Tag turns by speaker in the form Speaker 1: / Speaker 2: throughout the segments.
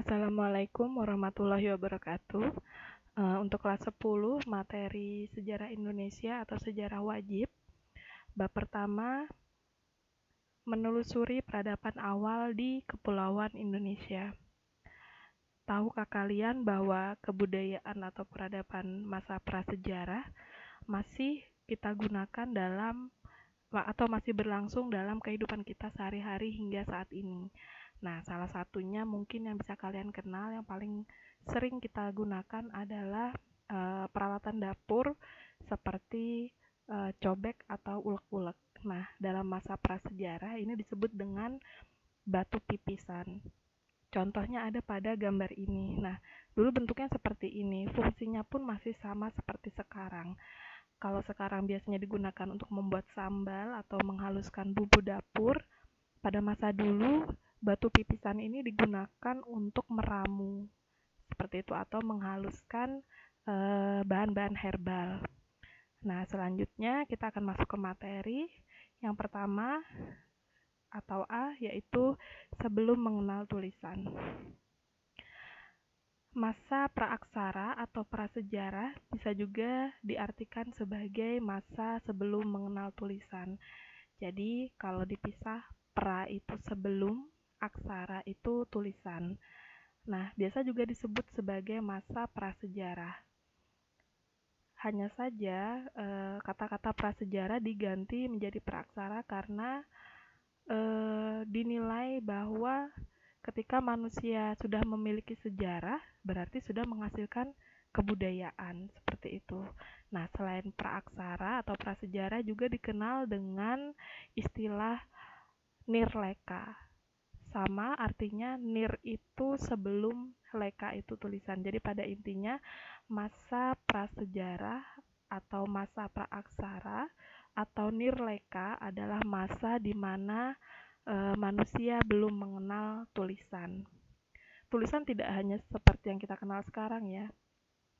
Speaker 1: Assalamualaikum warahmatullahi wabarakatuh. Untuk kelas 10 materi sejarah Indonesia atau sejarah wajib. Bab pertama, menelusuri peradaban awal di Kepulauan Indonesia. Tahukah kalian bahwa kebudayaan atau peradaban masa prasejarah masih kita gunakan atau masih berlangsung dalam kehidupan kita sehari-hari hingga saat ini? Nah, salah satunya mungkin yang bisa kalian kenal, yang paling sering kita gunakan adalah peralatan dapur seperti cobek atau ulek-ulek. Nah, dalam masa prasejarah ini disebut dengan batu pipisan. Contohnya ada pada gambar ini. Nah, dulu bentuknya seperti ini, fungsinya pun masih sama seperti sekarang. Kalau sekarang biasanya digunakan untuk membuat sambal atau menghaluskan bumbu dapur, pada masa dulu batu pipisan ini digunakan untuk meramu seperti itu atau menghaluskan bahan-bahan herbal. Nah, selanjutnya kita akan masuk ke materi. Yang pertama atau A, yaitu sebelum mengenal tulisan. Masa praaksara atau prasejarah bisa juga diartikan sebagai masa sebelum mengenal tulisan. Jadi, kalau dipisah, pra itu sebelum, aksara itu tulisan. Nah, biasa juga disebut sebagai masa prasejarah. Hanya saja kata-kata prasejarah diganti menjadi praaksara karena dinilai bahwa ketika manusia sudah memiliki sejarah, berarti sudah menghasilkan kebudayaan, seperti itu. Nah, selain praaksara atau prasejarah juga dikenal dengan istilah nirleka. Sama artinya nir itu sebelum leka itu tulisan. Jadi pada intinya masa prasejarah atau masa praaksara atau nirleka adalah masa di mana manusia belum mengenal tulisan. Tulisan tidak hanya seperti yang kita kenal sekarang ya.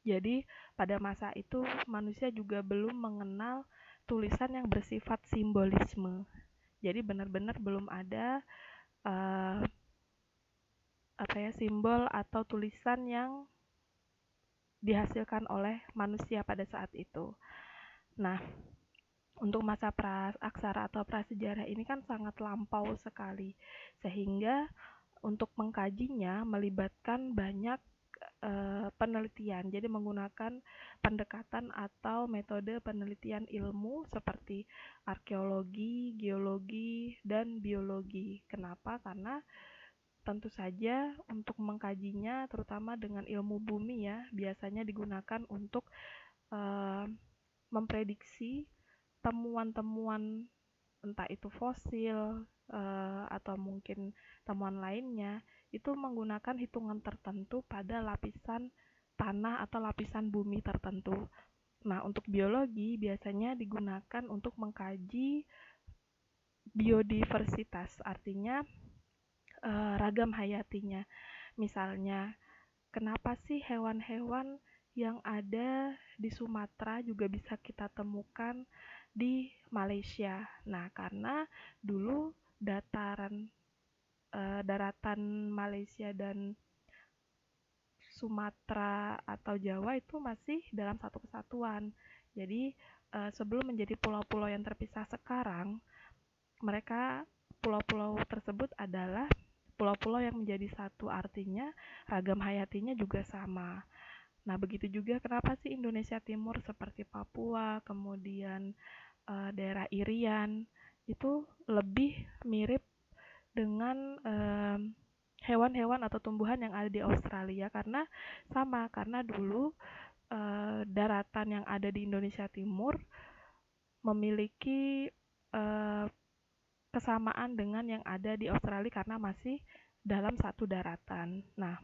Speaker 1: Jadi pada masa itu manusia juga belum mengenal tulisan yang bersifat simbolisme. Jadi benar-benar belum ada simbol atau tulisan yang dihasilkan oleh manusia pada saat itu. Nah, untuk masa praaksara atau prasejarah ini kan sangat lampau sekali, sehingga untuk mengkajinya melibatkan banyak penelitian. Jadi menggunakan pendekatan atau metode penelitian ilmu seperti arkeologi, geologi, dan biologi. Kenapa? Karena tentu saja untuk mengkajinya terutama dengan ilmu bumi ya, biasanya digunakan untuk memprediksi temuan-temuan entah itu fosil atau mungkin temuan lainnya, itu menggunakan hitungan tertentu pada lapisan tanah atau lapisan bumi tertentu. Nah, untuk biologi biasanya digunakan untuk mengkaji biodiversitas, artinya ragam hayatinya. Misalnya, kenapa sih hewan-hewan yang ada di Sumatera juga bisa kita temukan di Malaysia? Nah, karena dulu daratan Malaysia dan Sumatera atau Jawa itu masih dalam satu kesatuan. Jadi, sebelum menjadi pulau-pulau yang terpisah sekarang, pulau-pulau tersebut adalah pulau-pulau yang menjadi satu, artinya ragam hayatinya juga sama. Nah, begitu juga kenapa sih Indonesia Timur seperti Papua, kemudian daerah Irian, itu lebih mirip dengan hewan-hewan atau tumbuhan yang ada di Australia karena dulu daratan yang ada di Indonesia Timur memiliki kesamaan dengan yang ada di Australia karena masih dalam satu daratan. Nah,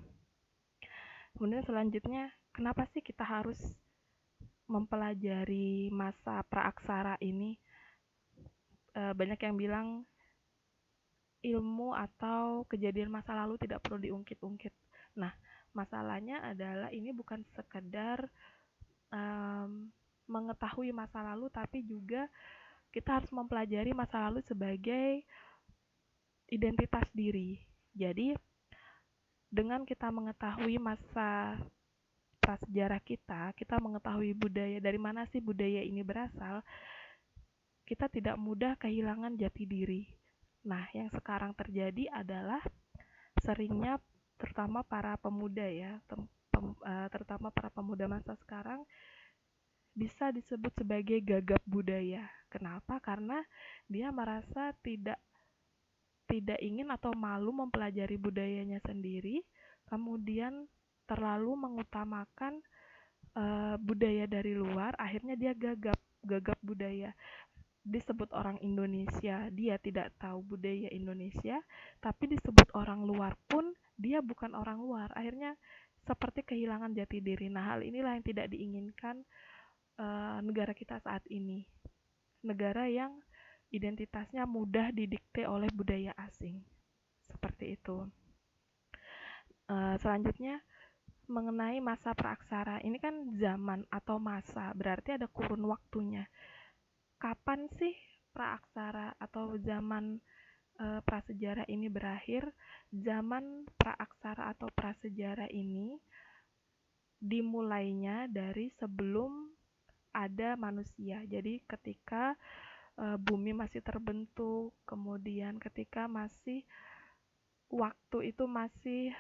Speaker 1: kemudian selanjutnya, kenapa sih kita harus mempelajari masa praaksara ini? Banyak yang bilang ilmu atau kejadian masa lalu tidak perlu diungkit-ungkit. Nah, masalahnya adalah ini bukan sekedar mengetahui masa lalu, tapi juga kita harus mempelajari masa lalu sebagai identitas diri. Jadi, dengan kita mengetahui masa prasejarah kita mengetahui budaya, dari mana sih budaya ini berasal, kita tidak mudah kehilangan jati diri. Nah, yang sekarang terjadi adalah seringnya terutama para pemuda ya, terutama para pemuda masa sekarang bisa disebut sebagai gagap budaya. Kenapa? Karena dia merasa tidak ingin atau malu mempelajari budayanya sendiri, kemudian terlalu mengutamakan budaya dari luar, akhirnya dia gagap budaya. Disebut orang Indonesia, dia tidak tahu budaya Indonesia, tapi disebut orang luar pun dia bukan orang luar. Akhirnya seperti kehilangan jati diri. Nah, hal inilah yang tidak diinginkan negara kita saat ini. Negara yang identitasnya mudah didikte oleh budaya asing. Seperti itu. Selanjutnya mengenai masa praaksara. Ini kan zaman atau masa, berarti ada kurun waktunya. Kapan sih praaksara atau zaman prasejarah ini berakhir? Zaman praaksara atau prasejarah ini dimulainya dari sebelum ada manusia. Jadi ketika bumi masih terbentuk, kemudian ketika waktu itu masih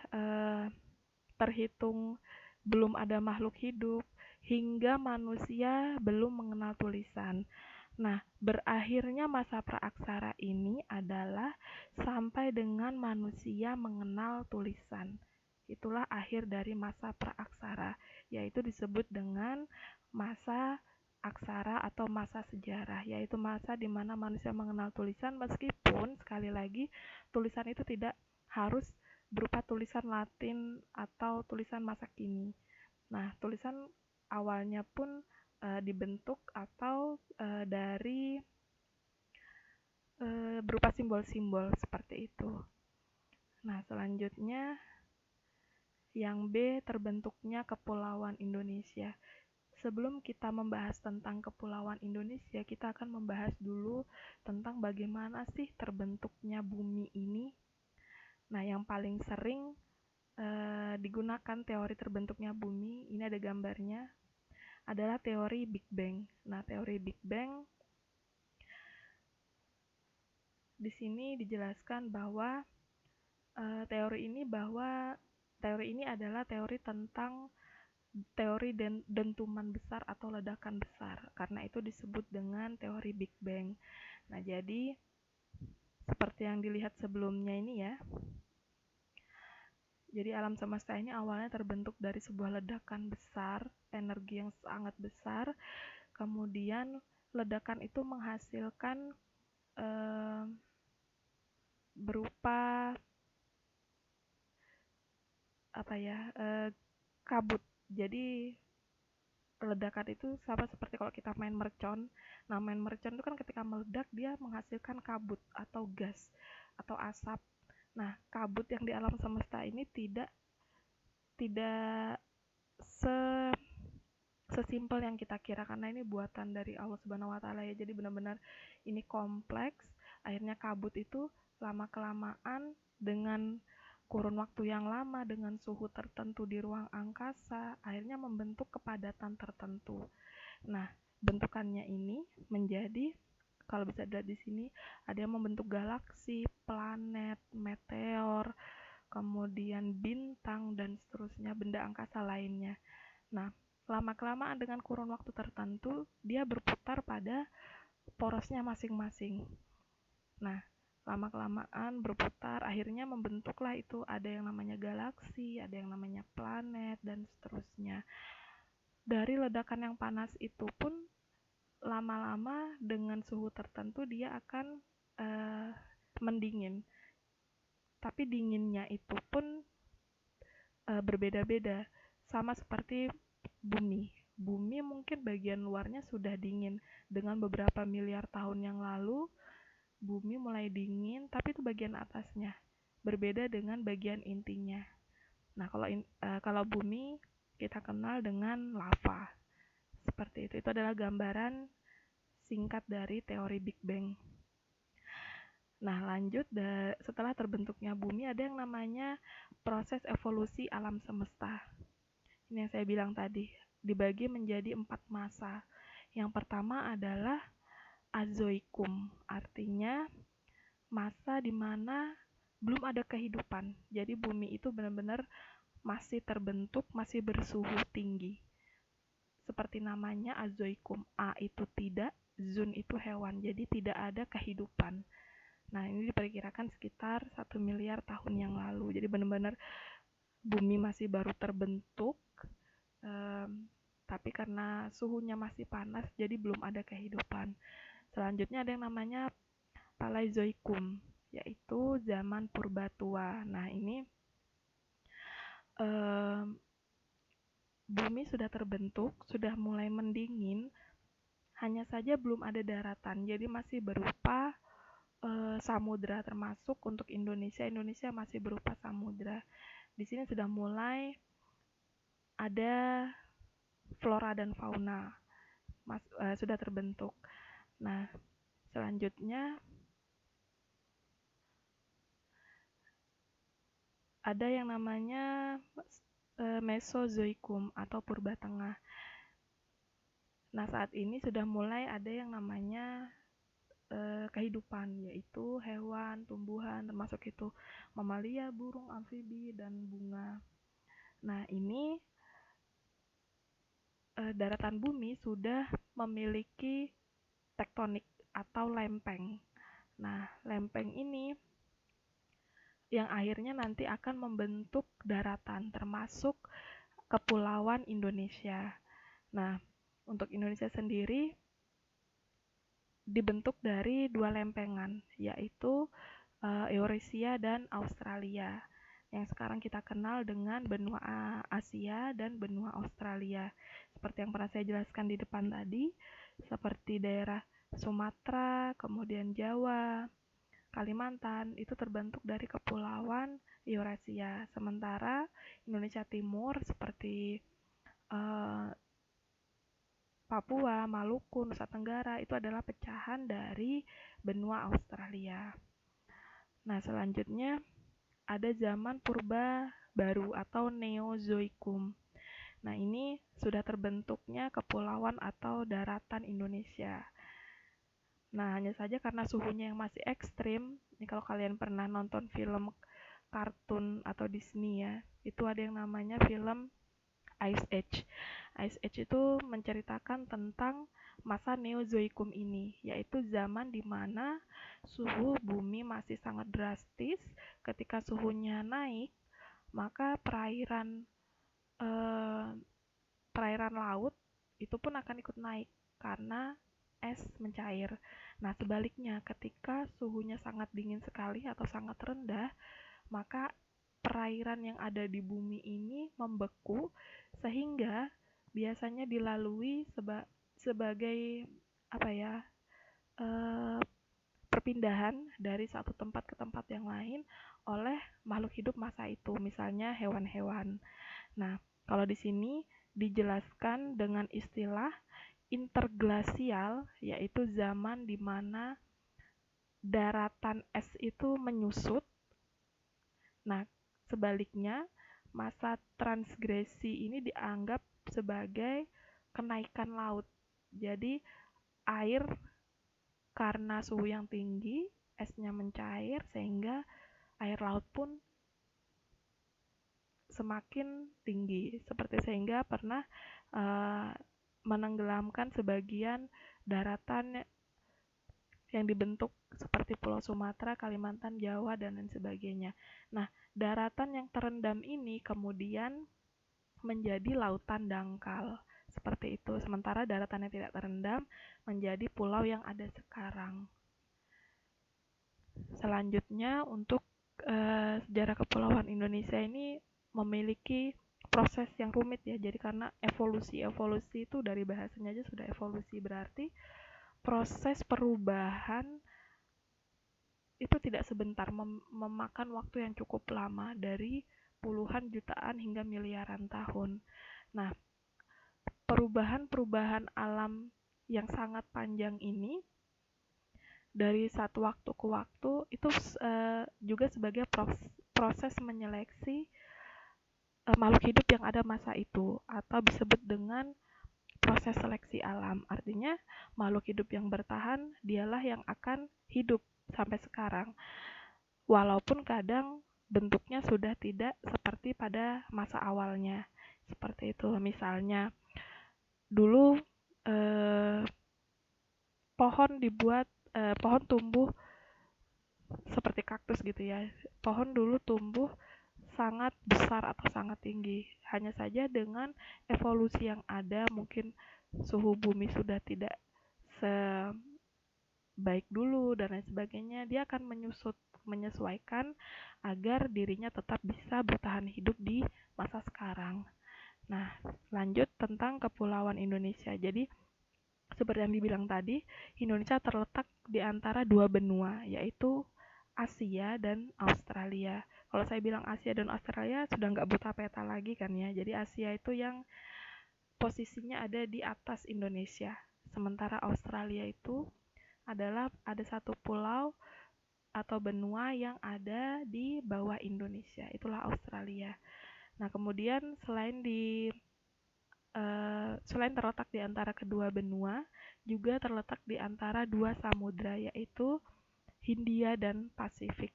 Speaker 1: terhitung belum ada makhluk hidup, hingga manusia belum mengenal tulisan. Nah, berakhirnya masa praaksara ini adalah sampai dengan manusia mengenal tulisan. Itulah akhir dari masa praaksara, yaitu disebut dengan masa aksara atau masa sejarah, yaitu masa di mana manusia mengenal tulisan, meskipun sekali lagi tulisan itu tidak harus berupa tulisan Latin atau tulisan masa kini. Nah, tulisan awalnya pun dibentuk atau dari berupa simbol-simbol seperti itu. Nah, selanjutnya yang B, terbentuknya Kepulauan Indonesia. Sebelum kita membahas tentang Kepulauan Indonesia, kita akan membahas dulu tentang bagaimana sih terbentuknya bumi ini. Nah, yang paling sering digunakan teori terbentuknya bumi, ini ada gambarnya, adalah teori Big Bang. Nah, teori Big Bang di sini dijelaskan bahwa teori ini adalah teori tentang teori dentuman besar atau ledakan besar. Karena itu disebut dengan teori Big Bang. Nah, jadi seperti yang dilihat sebelumnya ini ya. Jadi alam semesta ini awalnya terbentuk dari sebuah ledakan besar, energi yang sangat besar. Kemudian ledakan itu menghasilkan berupa kabut. Jadi ledakan itu sama seperti kalau kita main mercon. Nah, main mercon itu kan ketika meledak dia menghasilkan kabut atau gas atau asap. Nah, kabut yang di alam semesta ini tidak sesimpel yang kita kira, karena ini buatan dari Allah Subhanahu wa taala ya. Jadi benar-benar ini kompleks. Akhirnya kabut itu lama-kelamaan dengan kurun waktu yang lama, dengan suhu tertentu di ruang angkasa, akhirnya membentuk kepadatan tertentu. Nah, bentukannya ini menjadi, kalau bisa dilihat di sini, ada yang membentuk galaksi, planet, meteor, kemudian bintang, dan seterusnya, benda angkasa lainnya. Nah, lama-kelamaan dengan kurun waktu tertentu, dia berputar pada porosnya masing-masing. Nah, lama-kelamaan berputar, akhirnya membentuklah itu, ada yang namanya galaksi, ada yang namanya planet, dan seterusnya. Dari ledakan yang panas itu pun lama-lama dengan suhu tertentu dia akan mendingin. Tapi dinginnya itu pun berbeda-beda. Sama seperti bumi. Bumi mungkin bagian luarnya sudah dingin. Dengan beberapa miliar tahun yang lalu, bumi mulai dingin, tapi itu bagian atasnya. Berbeda dengan bagian intinya. Nah, kalau bumi kita kenal dengan lava. Seperti itu. Itu adalah gambaran singkat dari teori Big Bang. Nah, lanjut setelah terbentuknya bumi ada yang namanya proses evolusi alam semesta. Ini yang saya bilang tadi, dibagi menjadi 4 masa. Yang pertama adalah Azoikum, artinya masa di mana belum ada kehidupan. Jadi bumi itu benar-benar masih terbentuk, masih bersuhu tinggi. Seperti namanya Azoikum, A itu tidak, Zun itu hewan, jadi tidak ada kehidupan. Nah, ini diperkirakan sekitar 1 miliar tahun yang lalu. Jadi benar-benar bumi masih baru terbentuk, tapi karena suhunya masih panas, jadi belum ada kehidupan. Selanjutnya ada yang namanya Paleozoikum, yaitu zaman purba tua. Nah, ini bumi sudah terbentuk, sudah mulai mendingin, hanya saja belum ada daratan, jadi masih berupa samudra, termasuk untuk Indonesia masih berupa samudra. Di sini sudah mulai ada flora dan fauna, sudah terbentuk. Nah, selanjutnya ada yang namanya Mesozoikum atau purba tengah. Nah, saat ini sudah mulai ada yang namanya kehidupan, yaitu hewan, tumbuhan, termasuk itu mamalia, burung, amfibi, dan bunga. Nah, ini daratan bumi sudah memiliki tektonik atau lempeng. Nah, lempeng ini yang akhirnya nanti akan membentuk daratan, termasuk kepulauan Indonesia. Nah, untuk Indonesia sendiri dibentuk dari 2 lempengan, yaitu Eurasia dan Australia, yang sekarang kita kenal dengan benua Asia dan benua Australia. Seperti yang pernah saya jelaskan di depan tadi, seperti daerah Sumatera, kemudian Jawa, Kalimantan, itu terbentuk dari kepulauan Eurasia. Sementara Indonesia Timur seperti Papua, Maluku, Nusa Tenggara itu adalah pecahan dari benua Australia. Nah, selanjutnya ada zaman purba baru atau Neozoikum. Nah, ini sudah terbentuknya kepulauan atau daratan Indonesia. Nah, hanya saja karena suhunya yang masih ekstrim, ini kalau kalian pernah nonton film kartun atau Disney ya, itu ada yang namanya film Ice Age. Ice Age itu menceritakan tentang masa Neozoikum ini, yaitu zaman di mana suhu bumi masih sangat drastis. Ketika suhunya naik, maka perairan laut itu pun akan ikut naik karena es mencair. Nah, sebaliknya ketika suhunya sangat dingin sekali atau sangat rendah, maka perairan yang ada di bumi ini membeku sehingga biasanya dilalui sebagai perpindahan dari satu tempat ke tempat yang lain oleh makhluk hidup masa itu, misalnya hewan-hewan. Nah, kalau di sini dijelaskan dengan istilah interglasial, yaitu zaman di mana daratan es itu menyusut. Nah, sebaliknya, masa transgresi ini dianggap sebagai kenaikan laut. Jadi, air karena suhu yang tinggi, esnya mencair sehingga air laut pun semakin tinggi. Seperti sehingga pernah menenggelamkan sebagian daratan yang dibentuk seperti Pulau Sumatera, Kalimantan, Jawa, dan lain sebagainya. Nah, daratan yang terendam ini kemudian menjadi lautan dangkal. Seperti itu. Sementara daratan yang tidak terendam menjadi pulau yang ada sekarang. Selanjutnya, untuk sejarah kepulauan Indonesia ini memiliki proses yang rumit ya. Jadi karena evolusi itu dari bahasanya aja sudah evolusi, berarti proses perubahan itu tidak sebentar, memakan waktu yang cukup lama, dari puluhan jutaan hingga miliaran tahun. Nah, perubahan-perubahan alam yang sangat panjang ini dari satu waktu ke waktu itu juga sebagai proses menyeleksi makhluk hidup yang ada masa itu, atau disebut dengan proses seleksi alam. Artinya makhluk hidup yang bertahan dialah yang akan hidup sampai sekarang, walaupun kadang bentuknya sudah tidak seperti pada masa awalnya. Seperti itu, misalnya dulu pohon tumbuh seperti kaktus gitu ya. Pohon dulu tumbuh sangat besar atau sangat tinggi. Hanya saja dengan evolusi yang ada, mungkin suhu bumi sudah tidak sebaik dulu dan lain sebagainya, dia akan menyesuaikan agar dirinya tetap bisa bertahan hidup di masa sekarang. Nah, lanjut tentang Kepulauan Indonesia. Jadi, seperti yang dibilang tadi, Indonesia terletak di antara dua benua, yaitu Asia dan Australia. Kalau saya bilang Asia dan Australia, sudah nggak buta peta lagi kan ya. Jadi Asia itu yang posisinya ada di atas Indonesia. Sementara Australia itu adalah ada satu pulau atau benua yang ada di bawah Indonesia. Itulah Australia. Nah, kemudian selain terletak di antara kedua benua, juga terletak di antara dua samudra, yaitu Hindia dan Pasifik.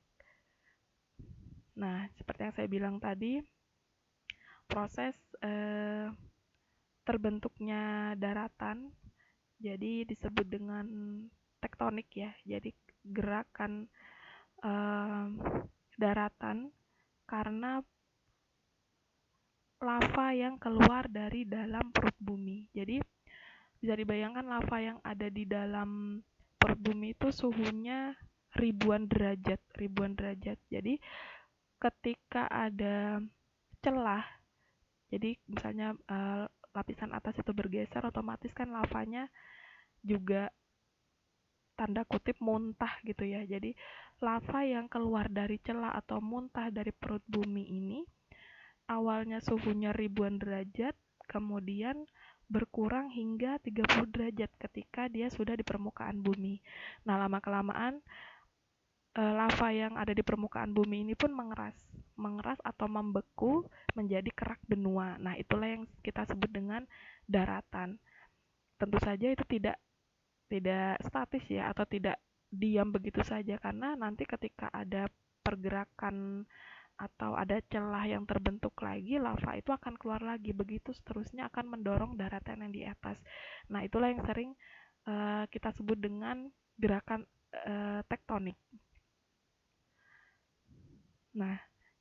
Speaker 1: Nah, seperti yang saya bilang tadi, proses terbentuknya daratan jadi disebut dengan tektonik ya. Jadi gerakan daratan karena lava yang keluar dari dalam perut bumi. Jadi bisa dibayangkan lava yang ada di dalam perut bumi itu suhunya ribuan derajat. Jadi ketika ada celah, jadi misalnya lapisan atas itu bergeser, otomatis kan lavanya juga tanda kutip muntah gitu ya. Jadi lava yang keluar dari celah atau muntah dari perut bumi ini awalnya suhunya ribuan derajat, kemudian berkurang hingga 30 derajat ketika dia sudah di permukaan bumi. Nah, lama-kelamaan lava yang ada di permukaan bumi ini pun mengeras atau membeku menjadi kerak benua. Nah, itulah yang kita sebut dengan daratan. Tentu saja itu tidak statis ya, atau tidak diam begitu saja, karena nanti ketika ada pergerakan atau ada celah yang terbentuk lagi, lava itu akan keluar lagi, begitu seterusnya akan mendorong daratan yang di atas. Nah, itulah yang sering kita sebut dengan gerakan tektonik. Nah,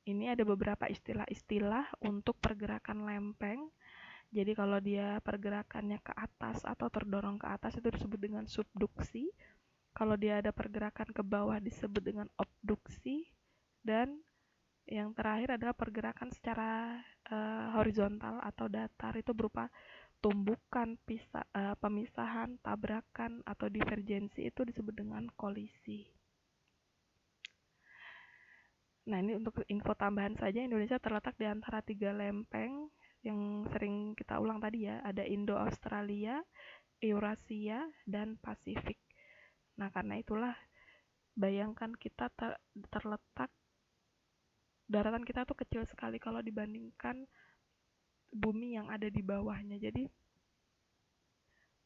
Speaker 1: ini ada beberapa istilah-istilah untuk pergerakan lempeng. Jadi kalau dia pergerakannya ke atas atau terdorong ke atas itu disebut dengan subduksi. Kalau dia ada pergerakan ke bawah disebut dengan abduksi. Dan yang terakhir adalah pergerakan secara horizontal atau datar, itu berupa tumbukan, pemisahan, tabrakan, atau divergensi, itu disebut dengan kolisi. Nah, ini untuk info tambahan saja, Indonesia terletak di antara 3 lempeng yang sering kita ulang tadi ya, ada Indo-Australia, Eurasia, dan Pasifik. Nah, karena itulah bayangkan kita terletak, daratan kita tuh kecil sekali kalau dibandingkan bumi yang ada di bawahnya. Jadi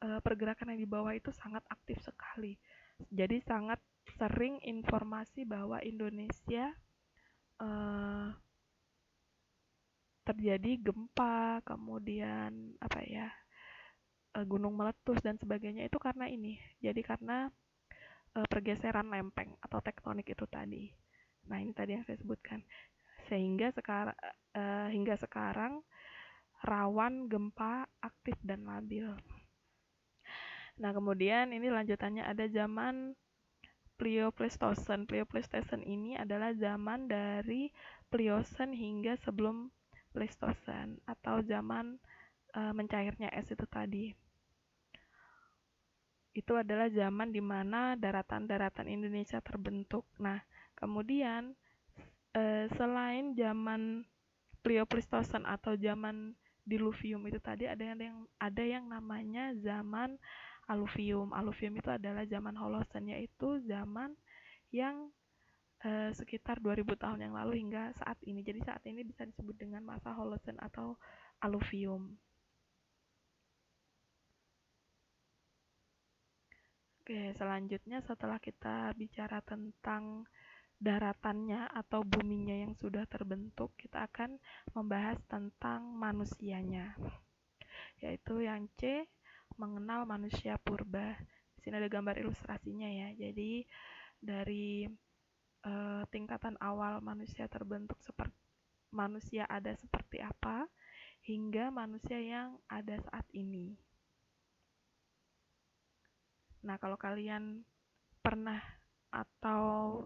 Speaker 1: pergerakan yang di bawah itu sangat aktif sekali. Jadi sangat sering informasi bahwa Indonesia terjadi gempa, kemudian gunung meletus dan sebagainya, itu karena ini. Jadi karena pergeseran lempeng atau tektonik itu tadi. Nah, ini tadi yang saya sebutkan. Sehingga hingga sekarang rawan gempa aktif dan labil. Nah, kemudian ini lanjutannya ada zaman Pliocene. Pliocene ini adalah zaman dari Pliocene hingga sebelum Pleistocene atau zaman mencairnya es itu tadi. Itu adalah zaman di mana daratan-daratan Indonesia terbentuk. Nah, kemudian selain zaman Pliocene atau zaman Diluvium itu tadi, ada yang namanya zaman aluvium. Aluvium itu adalah zaman Holosen, yaitu zaman yang sekitar 2000 tahun yang lalu hingga saat ini. Jadi saat ini bisa disebut dengan masa Holosen atau aluvium. Oke, selanjutnya setelah kita bicara tentang daratannya atau buminya yang sudah terbentuk, kita akan membahas tentang manusianya, yaitu yang C, mengenal manusia purba. Di sini ada gambar ilustrasinya ya. Jadi dari tingkatan awal manusia terbentuk seperti manusia ada seperti apa hingga manusia yang ada saat ini. Nah, kalau kalian pernah atau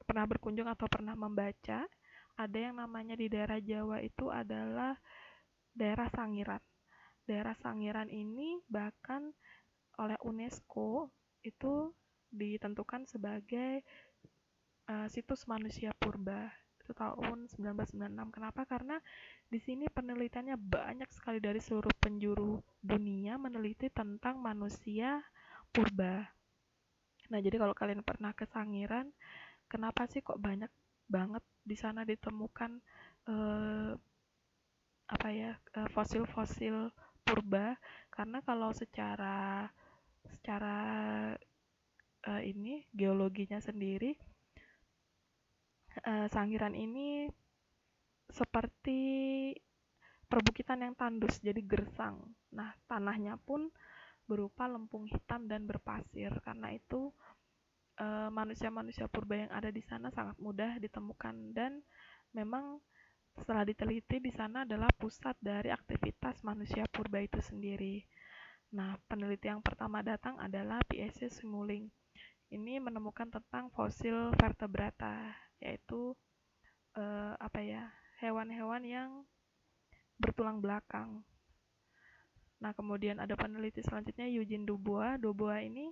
Speaker 1: pernah berkunjung atau pernah membaca, ada yang namanya di daerah Jawa itu adalah daerah Sangiran. Daerah Sangiran ini bahkan oleh UNESCO itu ditentukan sebagai situs manusia purba. Itu tahun 1996. Kenapa? Karena di sini penelitiannya banyak sekali dari seluruh penjuru dunia meneliti tentang manusia purba. Nah, jadi kalau kalian pernah ke Sangiran, kenapa sih kok banyak banget di sana ditemukan fosil-fosil purba? Karena kalau secara ini geologinya sendiri, Sangiran ini seperti perbukitan yang tandus, jadi gersang. Nah, tanahnya pun berupa lempung hitam dan berpasir. Karena itu manusia-manusia purba yang ada di sana sangat mudah ditemukan, dan memang setelah diteliti di sana adalah pusat dari aktivitas manusia purba itu sendiri. Nah, peneliti yang pertama datang adalah P.S. Smuling. Ini menemukan tentang fosil vertebrata, yaitu hewan-hewan yang bertulang belakang. Nah, kemudian ada peneliti selanjutnya Eugene Dubois. Dubois ini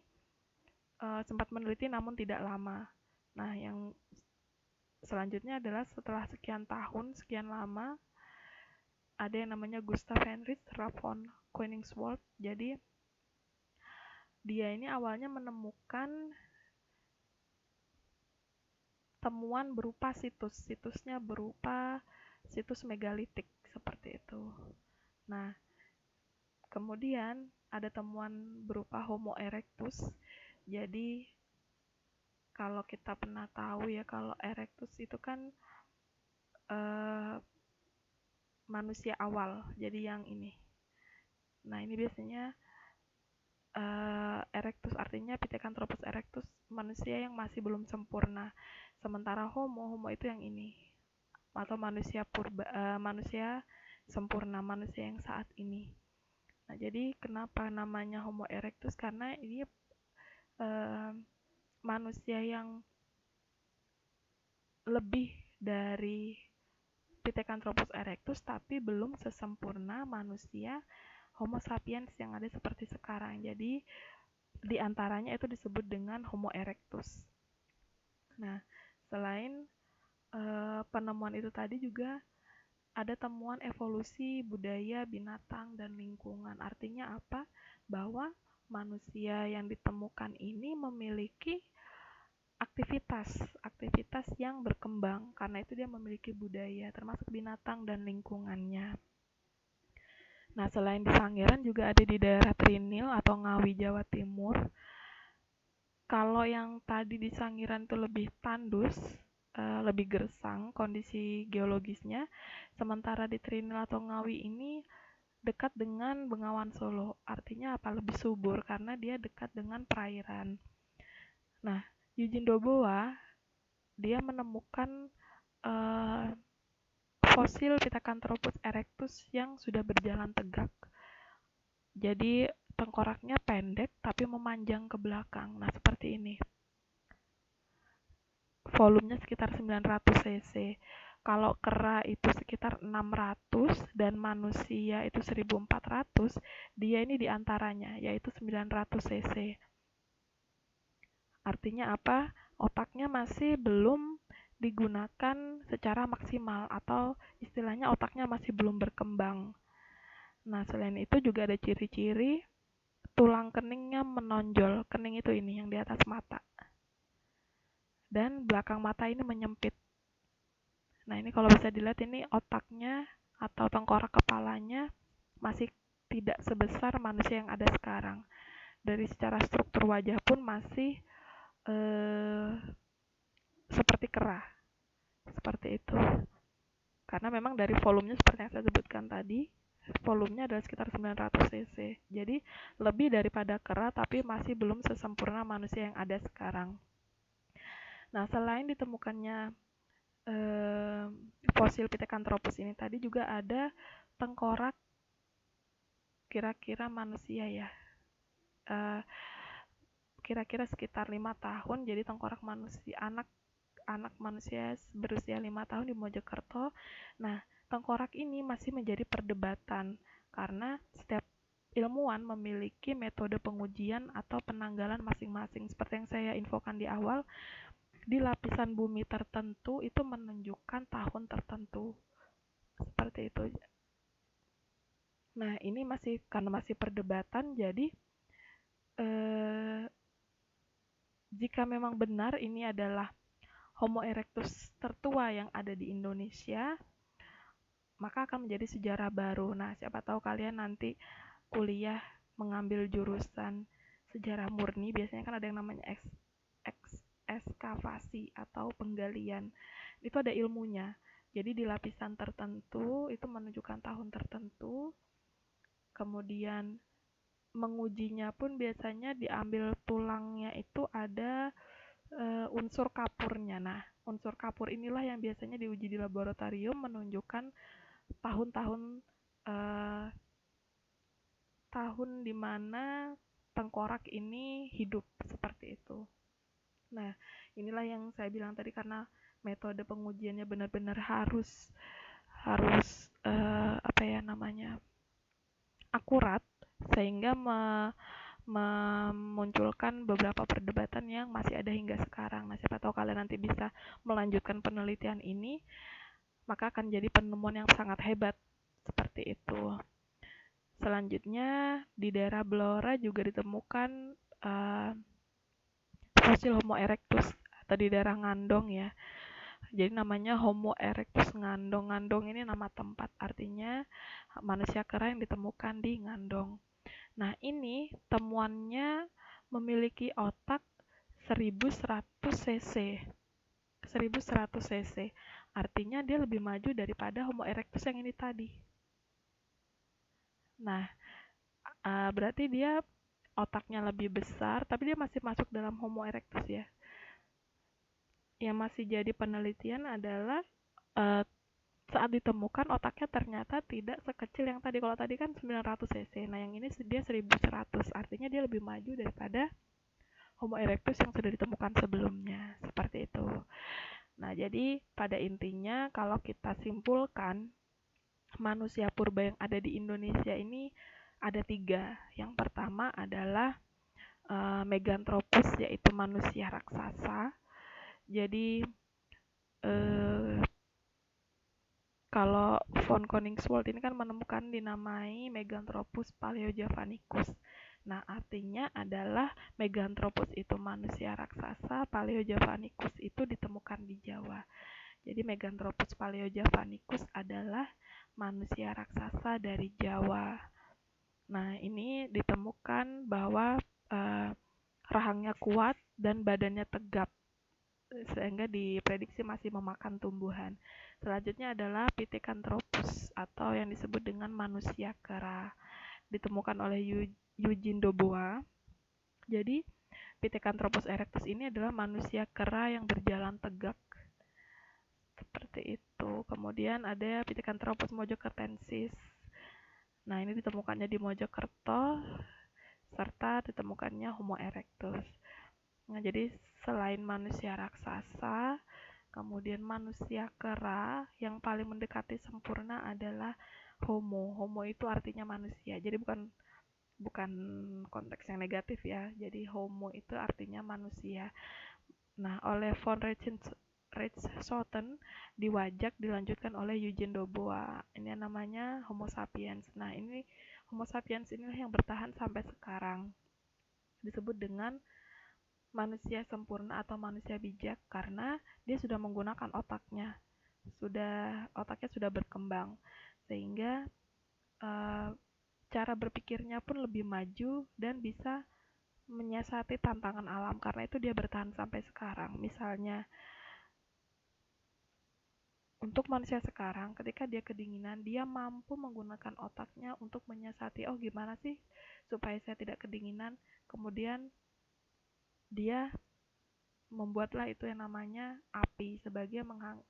Speaker 1: sempat meneliti namun tidak lama. Nah, yang selanjutnya adalah setelah sekian tahun, sekian lama, ada yang namanya Gustav Heinrich Rapp von Koenigswald. Jadi dia ini awalnya menemukan temuan berupa situsnya berupa situs megalitik seperti itu. Nah, kemudian ada temuan berupa Homo erectus. Jadi kalau kita pernah tahu ya, kalau erectus itu kan manusia awal, jadi yang ini. Nah, ini biasanya erectus artinya Pithecanthropus erectus, manusia yang masih belum sempurna. Sementara Homo itu yang ini, atau manusia purba, manusia sempurna, manusia yang saat ini. Nah, jadi kenapa namanya Homo erectus? Karena ini manusia yang lebih dari Pithecanthropus erectus, tapi belum sesempurna manusia Homo sapiens yang ada seperti sekarang. Jadi di antaranya itu disebut dengan Homo erectus. Nah, selain penemuan itu tadi juga ada temuan evolusi budaya, binatang, dan lingkungan. Artinya apa? Bahwa manusia yang ditemukan ini memiliki aktivitas yang berkembang, karena itu dia memiliki budaya, termasuk binatang dan lingkungannya. Nah, selain di Sangiran juga ada di daerah Trinil atau Ngawi, Jawa Timur. Kalau yang tadi di Sangiran itu lebih tandus, lebih gersang kondisi geologisnya, sementara di Trinil atau Ngawi ini dekat dengan Bengawan Solo. Artinya apa? Lebih subur karena dia dekat dengan perairan. Nah, Eugene Dubois dia menemukan fosil Pithecanthropus erectus yang sudah berjalan tegak. Jadi tengkoraknya pendek tapi memanjang ke belakang. Nah, seperti ini. Volumenya sekitar 900 cc. Kalau kera itu sekitar 600 dan manusia itu 1400, dia ini diantaranya, yaitu 900 cc. Artinya apa? Otaknya masih belum digunakan secara maksimal, atau istilahnya otaknya masih belum berkembang. Nah, selain itu juga ada ciri-ciri tulang keningnya menonjol. Kening itu ini yang di atas mata. Dan belakang mata ini menyempit. Nah, ini kalau bisa dilihat ini otaknya atau tengkorak kepalanya masih tidak sebesar manusia yang ada sekarang. Dari secara struktur wajah pun masih seperti kera, seperti itu. Karena memang dari volumenya seperti yang saya sebutkan tadi, volumenya adalah sekitar 900 cc. Jadi lebih daripada kera tapi masih belum sesempurna manusia yang ada sekarang. Nah, selain ditemukannya fosil Pithecanthropus ini tadi juga ada tengkorak kira-kira manusia ya. Kira-kira sekitar 5 tahun, jadi tengkorak manusia, anak manusia berusia 5 tahun di Mojokerto. Nah, tengkorak ini masih menjadi perdebatan karena setiap ilmuwan memiliki metode pengujian atau penanggalan masing-masing. Seperti yang saya infokan di awal, di lapisan bumi tertentu itu menunjukkan tahun tertentu. Seperti itu. Nah, ini karena masih perdebatan, jadi jika memang benar ini adalah Homo erectus tertua yang ada di Indonesia, maka akan menjadi sejarah baru. Nah, siapa tahu kalian nanti kuliah mengambil jurusan sejarah murni, biasanya kan ada yang namanya ekskavasi atau penggalian. Itu ada ilmunya. Jadi di lapisan tertentu itu menunjukkan tahun tertentu. Kemudian mengujinya pun biasanya diambil tulangnya itu ada unsur kapurnya. Nah, unsur kapur inilah yang biasanya diuji di laboratorium menunjukkan tahun-tahun tahun di mana tengkorak ini hidup, seperti itu. Nah, inilah yang saya bilang tadi, karena metode pengujiannya benar-benar harus akurat, sehingga memunculkan beberapa perdebatan yang masih ada hingga sekarang. Nah, siapa tahu kalian nanti bisa melanjutkan penelitian ini, maka akan jadi penemuan yang sangat hebat, seperti itu. Selanjutnya, di daerah Blora juga ditemukan fosil Homo erectus, atau di daerah Ngandong ya. Jadi namanya Homo erectus Ngandong. Ngandong ini nama tempat, artinya manusia kera yang ditemukan di Ngandong. Nah, ini temuannya memiliki otak 1100 cc. 1100 cc. Artinya dia lebih maju daripada Homo erectus yang ini tadi. Nah, berarti dia otaknya lebih besar, tapi dia masih masuk dalam Homo erectus ya. Yang masih jadi penelitian adalah saat ditemukan otaknya ternyata tidak sekecil yang tadi. Kalau tadi kan 900 cc, nah yang ini dia 1100, artinya dia lebih maju daripada Homo erectus yang sudah ditemukan sebelumnya, seperti itu. Nah, jadi pada intinya kalau kita simpulkan, manusia purba yang ada di Indonesia ini ada 3. Yang pertama adalah Meganthropus, yaitu manusia raksasa. Jadi kalau von Koningswald ini kan menemukan dinamai Meganthropus paleojavanicus. Nah, artinya adalah Meganthropus itu manusia raksasa, paleojavanicus itu ditemukan di Jawa. Jadi Meganthropus paleojavanicus adalah manusia raksasa dari Jawa. Nah, ini ditemukan bahwa rahangnya kuat dan badannya tegap, sehingga diprediksi masih memakan tumbuhan. Selanjutnya adalah Pithecanthropus atau yang disebut dengan manusia kera, ditemukan oleh Eugene Dubois. Jadi Pithecanthropus erectus ini adalah manusia kera yang berjalan tegak, seperti itu. Kemudian ada Pithecanthropus mojokertensis. Nah, ini ditemukannya di Mojokerto, serta ditemukannya Homo erectus. Nah, jadi selain manusia raksasa, kemudian manusia kera, yang paling mendekati sempurna adalah Homo. Homo itu artinya manusia. Jadi bukan konteks yang negatif ya. Jadi Homo itu artinya manusia. Nah, oleh von Richardson diwajak dilanjutkan oleh Eugene Dubois. Ini namanya Homo sapiens. Nah, ini Homo sapiens inilah yang bertahan sampai sekarang. Disebut dengan manusia sempurna atau manusia bijak karena dia sudah menggunakan otaknya. Otaknya sudah berkembang sehingga cara berpikirnya pun lebih maju dan bisa menyiasati tantangan alam, karena itu dia bertahan sampai sekarang. Misalnya untuk manusia sekarang, ketika dia kedinginan, dia mampu menggunakan otaknya untuk menyiasati, oh gimana sih supaya saya tidak kedinginan. Kemudian dia membuatlah itu yang namanya api sebagai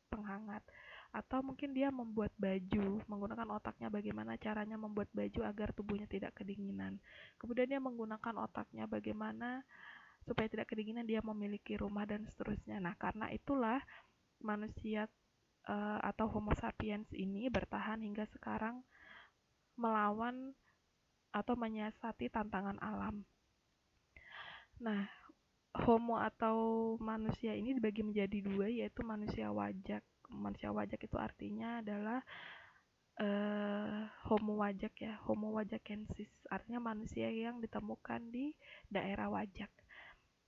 Speaker 1: penghangat. Atau mungkin dia membuat baju, menggunakan otaknya bagaimana caranya membuat baju agar tubuhnya tidak kedinginan. Kemudian dia menggunakan otaknya bagaimana supaya tidak kedinginan, dia memiliki rumah dan seterusnya. Nah, karena itulah manusia atau Homo sapiens ini bertahan hingga sekarang melawan atau menyiasati tantangan alam. Nah, Homo atau manusia ini dibagi menjadi dua, yaitu manusia wajak. Manusia wajak itu artinya adalah Homo wajak ya, Homo wajakensis, artinya manusia yang ditemukan di daerah wajak.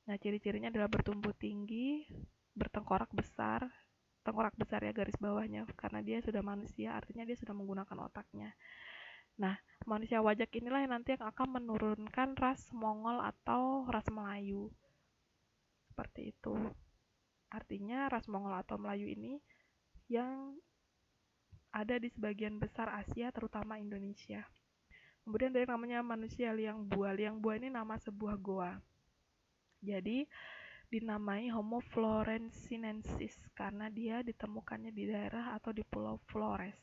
Speaker 1: Nah, ciri-cirinya adalah bertumbuh tinggi, bertengkorak besar ya garis bawahnya, karena dia sudah manusia, artinya dia sudah menggunakan otaknya. Nah, manusia wajak inilah yang nanti yang akan menurunkan ras Mongol atau ras Melayu. Seperti itu. Artinya ras Mongol atau Melayu ini yang ada di sebagian besar Asia, terutama Indonesia. Kemudian ada yang namanya manusia liang bua. Liang bua ini nama sebuah goa. Jadi dinamai Homo florensinensis karena dia ditemukannya di daerah atau di Pulau Flores.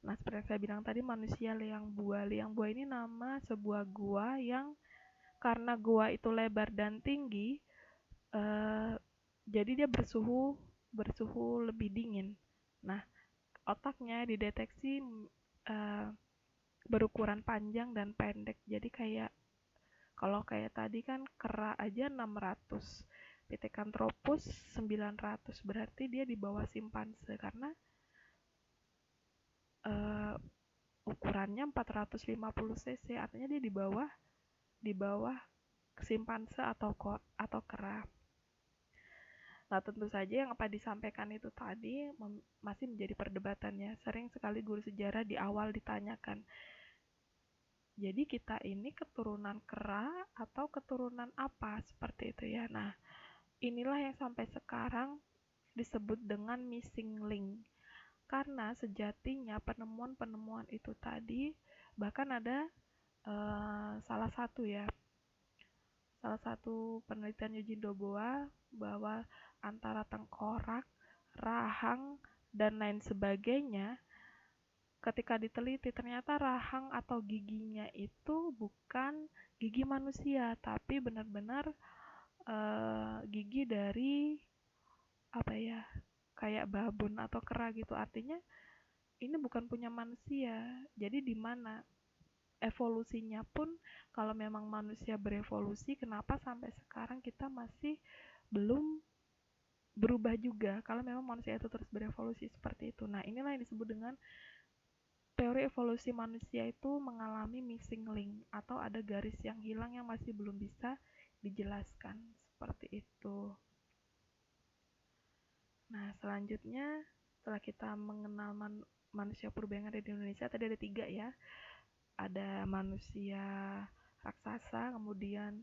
Speaker 1: Nah, seperti yang saya bilang tadi, manusia liang bua. Liang bua ini nama sebuah gua yang karena gua itu lebar dan tinggi, jadi dia bersuhu lebih dingin. Nah, otaknya dideteksi berukuran panjang dan pendek. Jadi kalau kayak tadi kan kera aja 600, Pithecanthropus 900, berarti dia di bawah simpanse karena ukurannya 450 cc, artinya dia di bawah simpanse atau kera. Nah, tentu saja yang apa disampaikan itu tadi masih menjadi perdebatannya. Sering sekali guru sejarah di awal ditanyakan, jadi kita ini keturunan kera atau keturunan apa, seperti itu ya. Nah, inilah yang sampai sekarang disebut dengan missing link. Karena sejatinya penemuan-penemuan itu tadi, bahkan ada salah satu penelitian Eugene Dubois bahwa antara tengkorak, rahang, dan lain sebagainya, ketika diteliti ternyata rahang atau giginya itu bukan gigi manusia, tapi benar-benar gigi dari kayak babon atau kera gitu. Artinya ini bukan punya manusia. Jadi di mana evolusinya pun, kalau memang manusia berevolusi, kenapa sampai sekarang kita masih belum berubah juga kalau memang manusia itu terus berevolusi seperti itu. Nah, inilah yang disebut dengan teori evolusi manusia itu mengalami missing link atau ada garis yang hilang yang masih belum bisa dijelaskan, seperti itu. Nah, selanjutnya setelah kita mengenal manusia purba yang ada di Indonesia, tadi ada 3 ya. Ada manusia raksasa, kemudian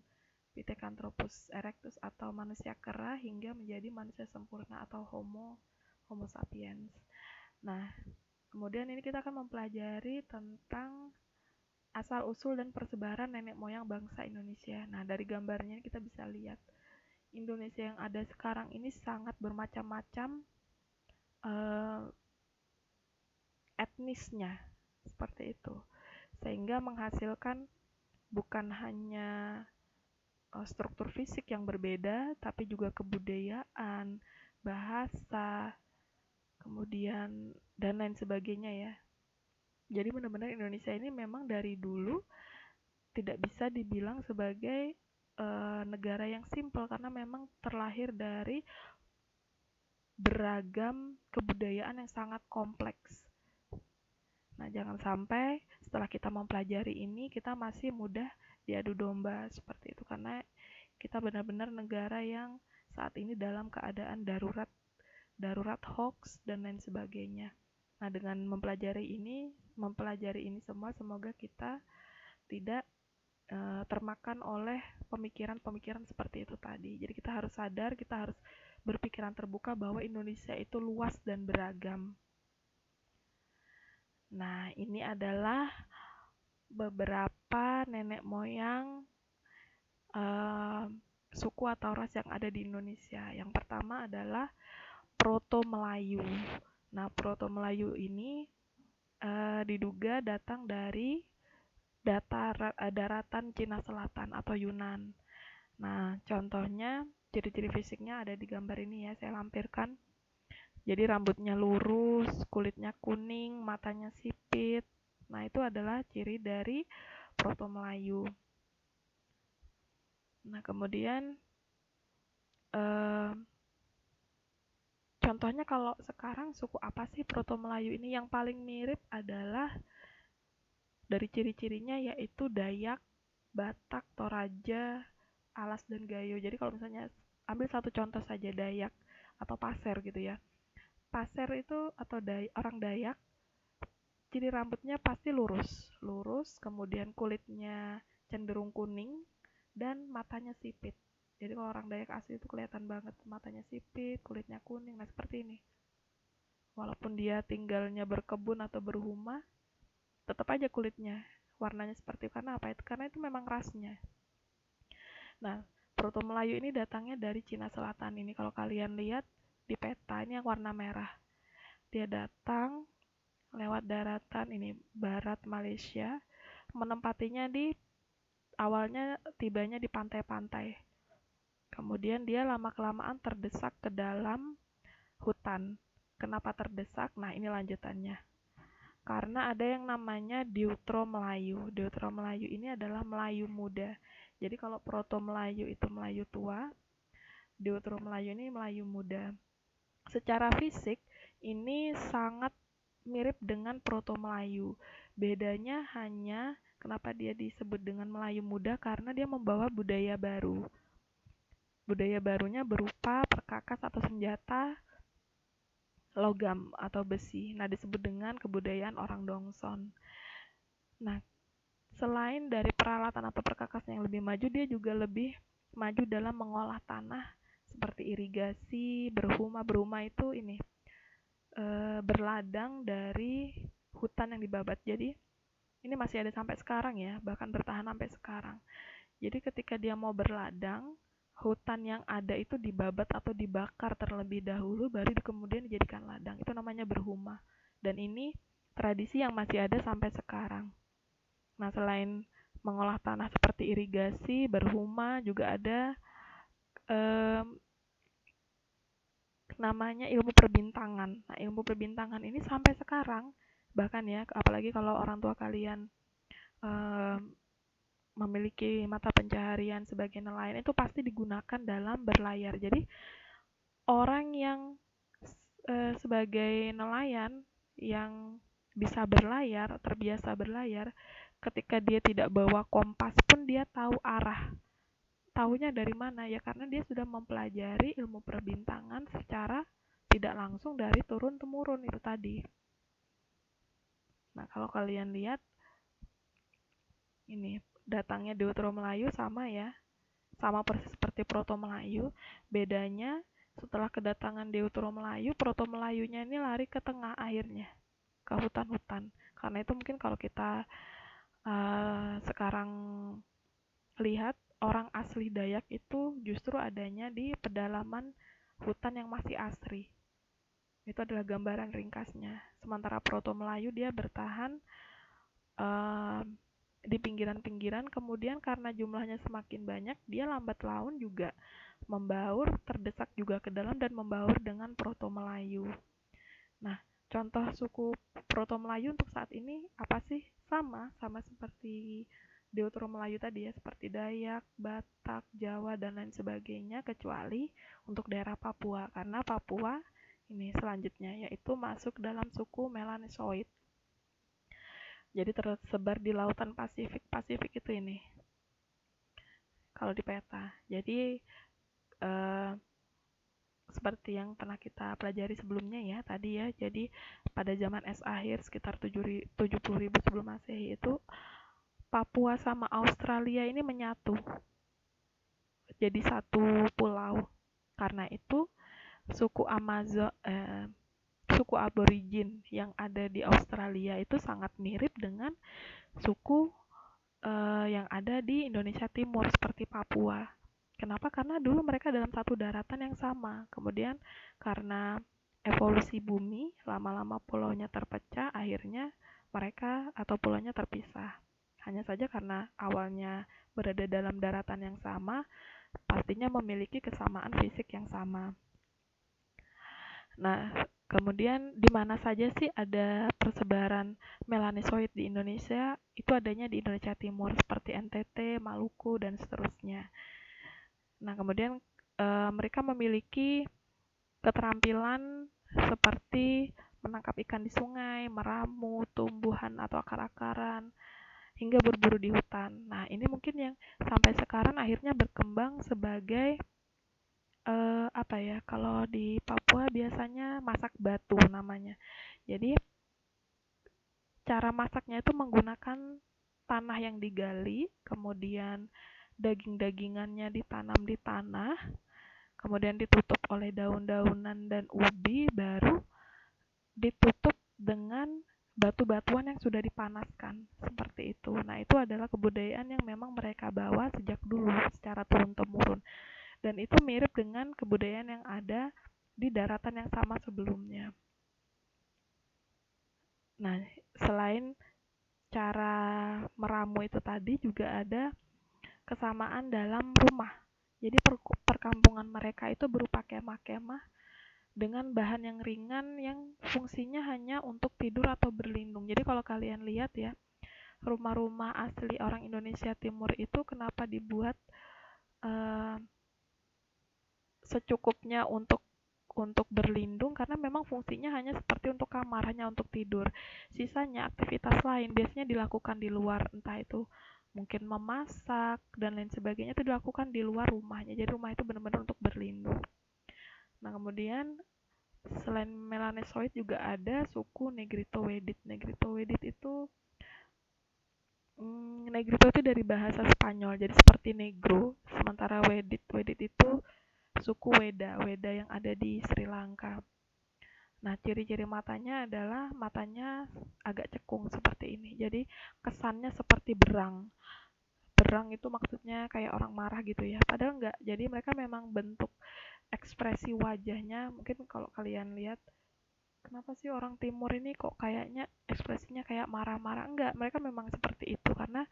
Speaker 1: Pithecanthropus erectus atau manusia kera, hingga menjadi manusia sempurna atau Homo sapiens. Nah, kemudian ini kita akan mempelajari tentang asal-usul dan persebaran nenek moyang bangsa Indonesia. Nah, dari gambarnya kita bisa lihat Indonesia yang ada sekarang ini sangat bermacam-macam etnisnya, seperti itu. Sehingga menghasilkan bukan hanya struktur fisik yang berbeda, tapi juga kebudayaan, bahasa, kemudian dan lain sebagainya ya. Jadi benar-benar Indonesia ini memang dari dulu tidak bisa dibilang sebagai negara yang simpel, karena memang terlahir dari beragam kebudayaan yang sangat kompleks. Nah, jangan sampai setelah kita mempelajari ini, kita masih mudah diadu domba seperti itu, karena kita benar-benar negara yang saat ini dalam keadaan darurat hoax dan lain sebagainya. Nah, dengan mempelajari ini semua, semoga kita tidak termakan oleh pemikiran-pemikiran seperti itu tadi. Jadi kita harus sadar, kita harus berpikiran terbuka bahwa Indonesia itu luas dan beragam. Nah, ini adalah beberapa nenek moyang suku atau ras yang ada di Indonesia. Yang pertama adalah Proto Melayu. Nah, Proto Melayu ini diduga datang dari daratan Cina Selatan atau Yunan. Nah, contohnya ciri-ciri fisiknya ada di gambar ini ya, saya lampirkan. Jadi rambutnya lurus, kulitnya kuning, matanya sipit. Nah, itu adalah ciri dari Proto Melayu. Nah, kemudian contohnya kalau sekarang suku apa sih Proto Melayu ini? Yang paling mirip adalah dari ciri-cirinya yaitu Dayak, Batak, Toraja, Alas, dan Gayo. Jadi kalau misalnya ambil satu contoh saja, Dayak atau Pasir gitu ya. Pasir itu atau orang Dayak, ciri rambutnya pasti lurus, kemudian kulitnya cenderung kuning, dan matanya sipit. Jadi kalau orang Dayak asli itu kelihatan banget matanya sipit, kulitnya kuning. Nah, seperti ini. Walaupun dia tinggalnya berkebun atau berhumah, tetap aja kulitnya warnanya seperti itu. Karena apa? Karena itu memang rasnya. Nah, Proto Melayu ini datangnya dari Cina Selatan ini. Kalau kalian lihat di peta ini yang warna merah, dia datang lewat daratan ini barat Malaysia, menempatinya di awalnya tibanya di pantai-pantai. Kemudian dia lama-kelamaan terdesak ke dalam hutan. Kenapa terdesak? Nah, ini lanjutannya. Karena ada yang namanya Deutro Melayu. Deutro Melayu ini adalah Melayu muda. Jadi kalau Proto Melayu itu Melayu tua, Deutro Melayu ini Melayu muda. Secara fisik ini sangat mirip dengan Proto Melayu. Bedanya hanya kenapa dia disebut dengan Melayu muda, karena dia membawa budaya baru. Budaya barunya berupa perkakas atau senjata logam atau besi. Nah, disebut dengan kebudayaan orang Dongson. Nah, selain dari peralatan atau perkakasnya yang lebih maju, dia juga lebih maju dalam mengolah tanah seperti irigasi, berhumah. Berhumah itu ini berladang dari hutan yang dibabat. Jadi ini masih ada sampai sekarang ya, bahkan bertahan sampai sekarang. Jadi ketika dia mau berladang, hutan yang ada itu dibabat atau dibakar terlebih dahulu, baru kemudian dijadikan ladang. Itu namanya berhumah. Dan ini tradisi yang masih ada sampai sekarang. Nah, selain mengolah tanah seperti irigasi, berhumah, juga ada namanya ilmu perbintangan. Nah, ilmu perbintangan ini sampai sekarang, bahkan ya, apalagi kalau orang tua kalian memiliki mata pencaharian sebagai nelayan, itu pasti digunakan dalam berlayar. Jadi orang yang sebagai nelayan yang bisa berlayar, terbiasa berlayar, ketika dia tidak bawa kompas pun dia tahu arah. Tahunya dari mana? Ya karena dia sudah mempelajari ilmu perbintangan secara tidak langsung dari turun-temurun itu tadi. Nah, kalau kalian lihat ini datangnya Deutro Melayu sama ya. Sama persis seperti Proto Melayu. Bedanya setelah kedatangan Deutro Melayu, Proto Melayunya ini lari ke tengah akhirnya, ke hutan-hutan. Karena itu mungkin kalau kita sekarang lihat, orang asli Dayak itu justru adanya di pedalaman hutan yang masih asri. Itu adalah gambaran ringkasnya. Sementara Proto Melayu dia bertahan di pinggiran-pinggiran, kemudian karena jumlahnya semakin banyak, dia lambat laun juga membaur, terdesak juga ke dalam dan membaur dengan Proto Melayu. Nah, contoh suku Proto Melayu untuk saat ini apa sih? Sama seperti Deutro Melayu tadi ya, seperti Dayak, Batak, Jawa, dan lain sebagainya, kecuali untuk daerah Papua. Karena Papua ini selanjutnya, yaitu masuk dalam suku Melanosoid. Jadi tersebar di lautan Pasifik itu ini, kalau di peta. Jadi seperti yang pernah kita pelajari sebelumnya ya tadi ya. Jadi pada zaman es akhir sekitar 70.000 sebelum Masehi itu Papua sama Australia ini menyatu jadi satu pulau. Karena itu suku suku aborigin yang ada di Australia itu sangat mirip dengan suku yang ada di Indonesia Timur seperti Papua. Kenapa? Karena dulu mereka dalam satu daratan yang sama. Kemudian karena evolusi bumi, lama-lama pulaunya terpecah, akhirnya mereka atau pulaunya terpisah. Hanya saja karena awalnya berada dalam daratan yang sama, pastinya memiliki kesamaan fisik yang sama. Nah, kemudian di mana saja sih ada persebaran melanosoid di Indonesia? Itu adanya di Indonesia Timur seperti NTT, Maluku, dan seterusnya. Nah, kemudian mereka memiliki keterampilan seperti menangkap ikan di sungai, meramu tumbuhan atau akar-akaran, hingga berburu di hutan. Nah, ini mungkin yang sampai sekarang akhirnya berkembang sebagai apa ya, kalau di Papua biasanya masak batu namanya. Jadi cara masaknya itu menggunakan tanah yang digali, kemudian daging-dagingannya ditanam di tanah, kemudian ditutup oleh daun-daunan dan ubi, baru ditutup dengan batu-batuan yang sudah dipanaskan, seperti itu. Nah, itu adalah kebudayaan yang memang mereka bawa sejak dulu secara turun-temurun. Dan itu mirip dengan kebudayaan yang ada di daratan yang sama sebelumnya. Nah, selain cara meramu itu tadi, juga ada kesamaan dalam rumah. Jadi perkampungan mereka itu berupa kemah-kemah dengan bahan yang ringan yang fungsinya hanya untuk tidur atau berlindung. Jadi kalau kalian lihat ya, rumah-rumah asli orang Indonesia Timur itu kenapa dibuat secukupnya untuk berlindung, karena memang fungsinya hanya seperti untuk kamar, hanya untuk tidur. Sisanya aktivitas lain biasanya dilakukan di luar, entah itu mungkin memasak dan lain sebagainya, itu dilakukan di luar rumahnya. Jadi rumah itu benar-benar untuk berlindung. Nah, kemudian selain Melanosoid juga ada suku Negrito-Wedit. Negrito-Wedit itu Negrito itu dari bahasa Spanyol, jadi seperti negro. Sementara Wedit itu suku Weda yang ada di Sri Lanka. Nah, ciri-ciri matanya adalah matanya agak cekung seperti ini. Jadi kesannya seperti berang. Berang itu maksudnya kayak orang marah gitu ya. Padahal enggak. Jadi mereka memang bentuk ekspresi wajahnya, mungkin kalau kalian lihat, kenapa sih orang timur ini kok kayaknya ekspresinya kayak marah-marah? Enggak, mereka memang seperti itu karena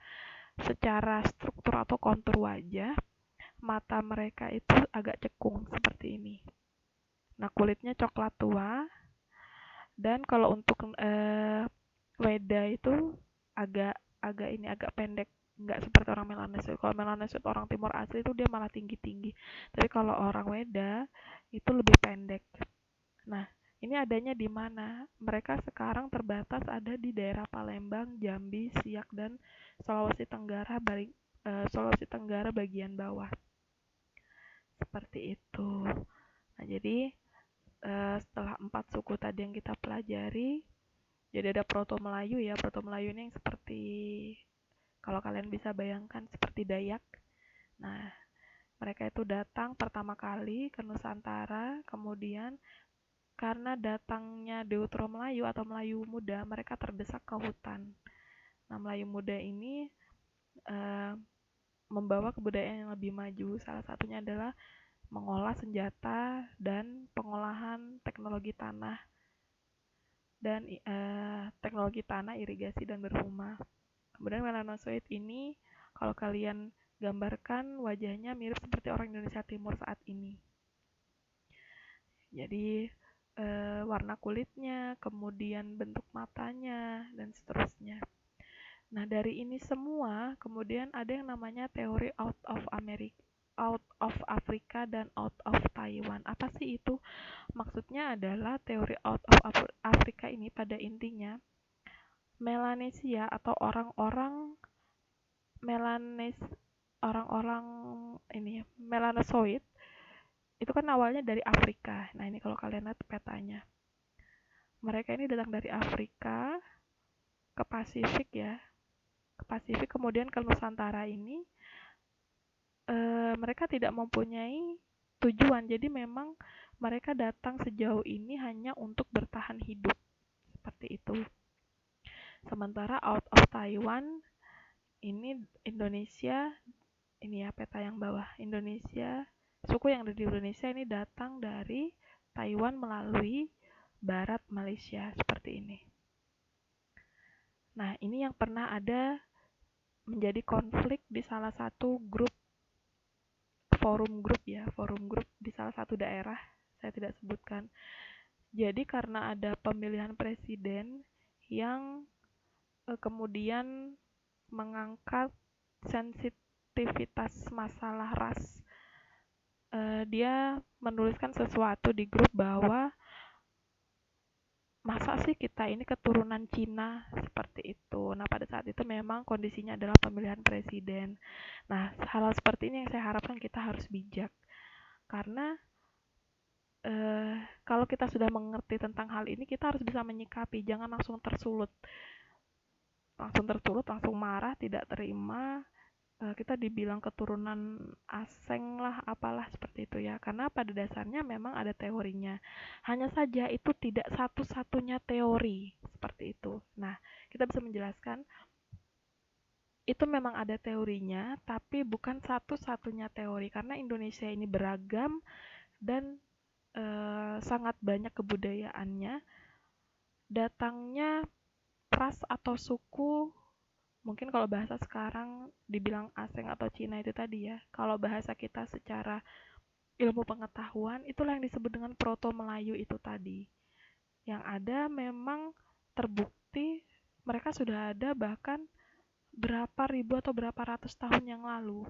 Speaker 1: secara struktur atau kontur wajah, mata mereka itu agak cekung seperti ini. Nah, kulitnya coklat tua, dan kalau untuk Weda itu agak agak pendek, nggak seperti orang Melanesia. Kalau Melanesia orang timur asli itu dia malah tinggi-tinggi, tapi kalau orang Weda itu lebih pendek. Nah, ini adanya di mana? Mereka sekarang terbatas ada di daerah Palembang, Jambi, Siak, dan Sulawesi Tenggara bagian bawah. Seperti itu. Nah, jadi setelah 4 suku tadi yang kita pelajari, jadi ada Proto Melayu ya. Proto Melayu ini yang seperti, kalau kalian bisa bayangkan, seperti Dayak. Nah, mereka itu datang pertama kali ke Nusantara, kemudian karena datangnya Deutero Melayu atau Melayu Muda, mereka terdesak ke hutan. Nah, Melayu Muda ini membawa kebudayaan yang lebih maju. Salah satunya adalah mengolah senjata dan pengolahan teknologi tanah irigasi dan berrumah. Kemudian Melanosoid ini, kalau kalian gambarkan, wajahnya mirip seperti orang Indonesia Timur saat ini. Jadi warna kulitnya, kemudian bentuk matanya, dan seterusnya. Nah, dari ini semua kemudian ada yang namanya teori out of America. out of Africa dan out of Taiwan. Apa sih itu? Maksudnya adalah teori out of Africa ini pada intinya Melanesia atau orang-orang Melanes orang-orang ini ya, Melanosoid itu kan awalnya dari Afrika. Nah, ini kalau kalian lihat petanya. Mereka ini datang dari Afrika ke Pasifik ya. Ke Pasifik kemudian ke Nusantara ini mereka tidak mempunyai tujuan. Jadi memang mereka datang sejauh ini hanya untuk bertahan hidup. Seperti itu. Sementara out of Taiwan ini Indonesia, ini ya peta yang bawah. Indonesia, suku yang ada di Indonesia ini datang dari Taiwan melalui barat Malaysia seperti ini. Nah, ini yang pernah ada menjadi konflik di salah satu grup forum grup di salah satu daerah, saya tidak sebutkan. Jadi karena ada pemilihan presiden yang kemudian mengangkat sensitivitas masalah ras, dia menuliskan sesuatu di grup bahwa masa sih kita ini keturunan Cina, seperti itu. Nah, pada saat itu memang kondisinya adalah pemilihan presiden. Nah, hal seperti ini yang saya harapkan kita harus bijak. Karena kalau kita sudah mengerti tentang hal ini, kita harus bisa menyikapi, jangan langsung tersulut, langsung marah, tidak terima, kita dibilang keturunan asing lah, apalah seperti itu ya. Karena pada dasarnya memang ada teorinya. Hanya saja itu tidak satu-satunya teori, seperti itu. Nah, kita bisa menjelaskan, itu memang ada teorinya, tapi bukan satu-satunya teori. Karena Indonesia ini beragam dan sangat banyak kebudayaannya. Datangnya ras atau suku, mungkin kalau bahasa sekarang dibilang asing atau Cina itu tadi ya. Kalau bahasa kita secara ilmu pengetahuan, itulah yang disebut dengan Proto Melayu itu tadi. Yang ada memang terbukti mereka sudah ada bahkan berapa ribu atau berapa ratus tahun yang lalu.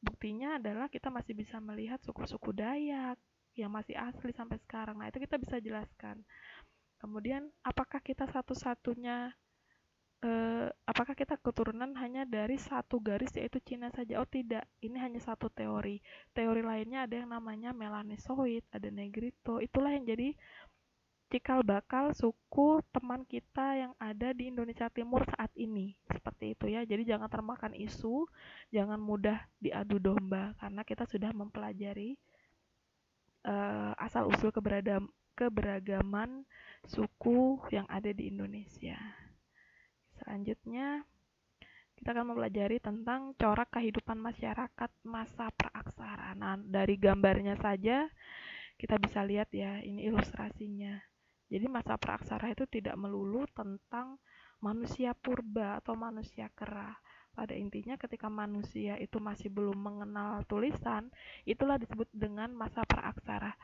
Speaker 1: Buktinya adalah kita masih bisa melihat suku-suku Dayak yang masih asli sampai sekarang. Nah, itu kita bisa jelaskan. Kemudian, apakah kita satu-satunya apakah kita keturunan hanya dari satu garis yaitu Cina saja? Oh tidak, ini hanya satu teori. Teori lainnya ada yang namanya Melanesoid, ada Negrito. Itulah yang jadi cikal bakal suku teman kita yang ada di Indonesia Timur saat ini. Seperti itu ya. Jadi jangan termakan isu, jangan mudah diadu domba karena kita sudah mempelajari asal usul keberagaman suku yang ada di Indonesia. Selanjutnya kita akan mempelajari tentang corak kehidupan masyarakat masa praaksara. Nah, dari gambarnya saja kita bisa lihat ya, ini ilustrasinya. Jadi masa praaksara itu tidak melulu tentang manusia purba atau manusia kera. Pada intinya ketika manusia itu masih belum mengenal tulisan, itulah disebut dengan masa praaksara.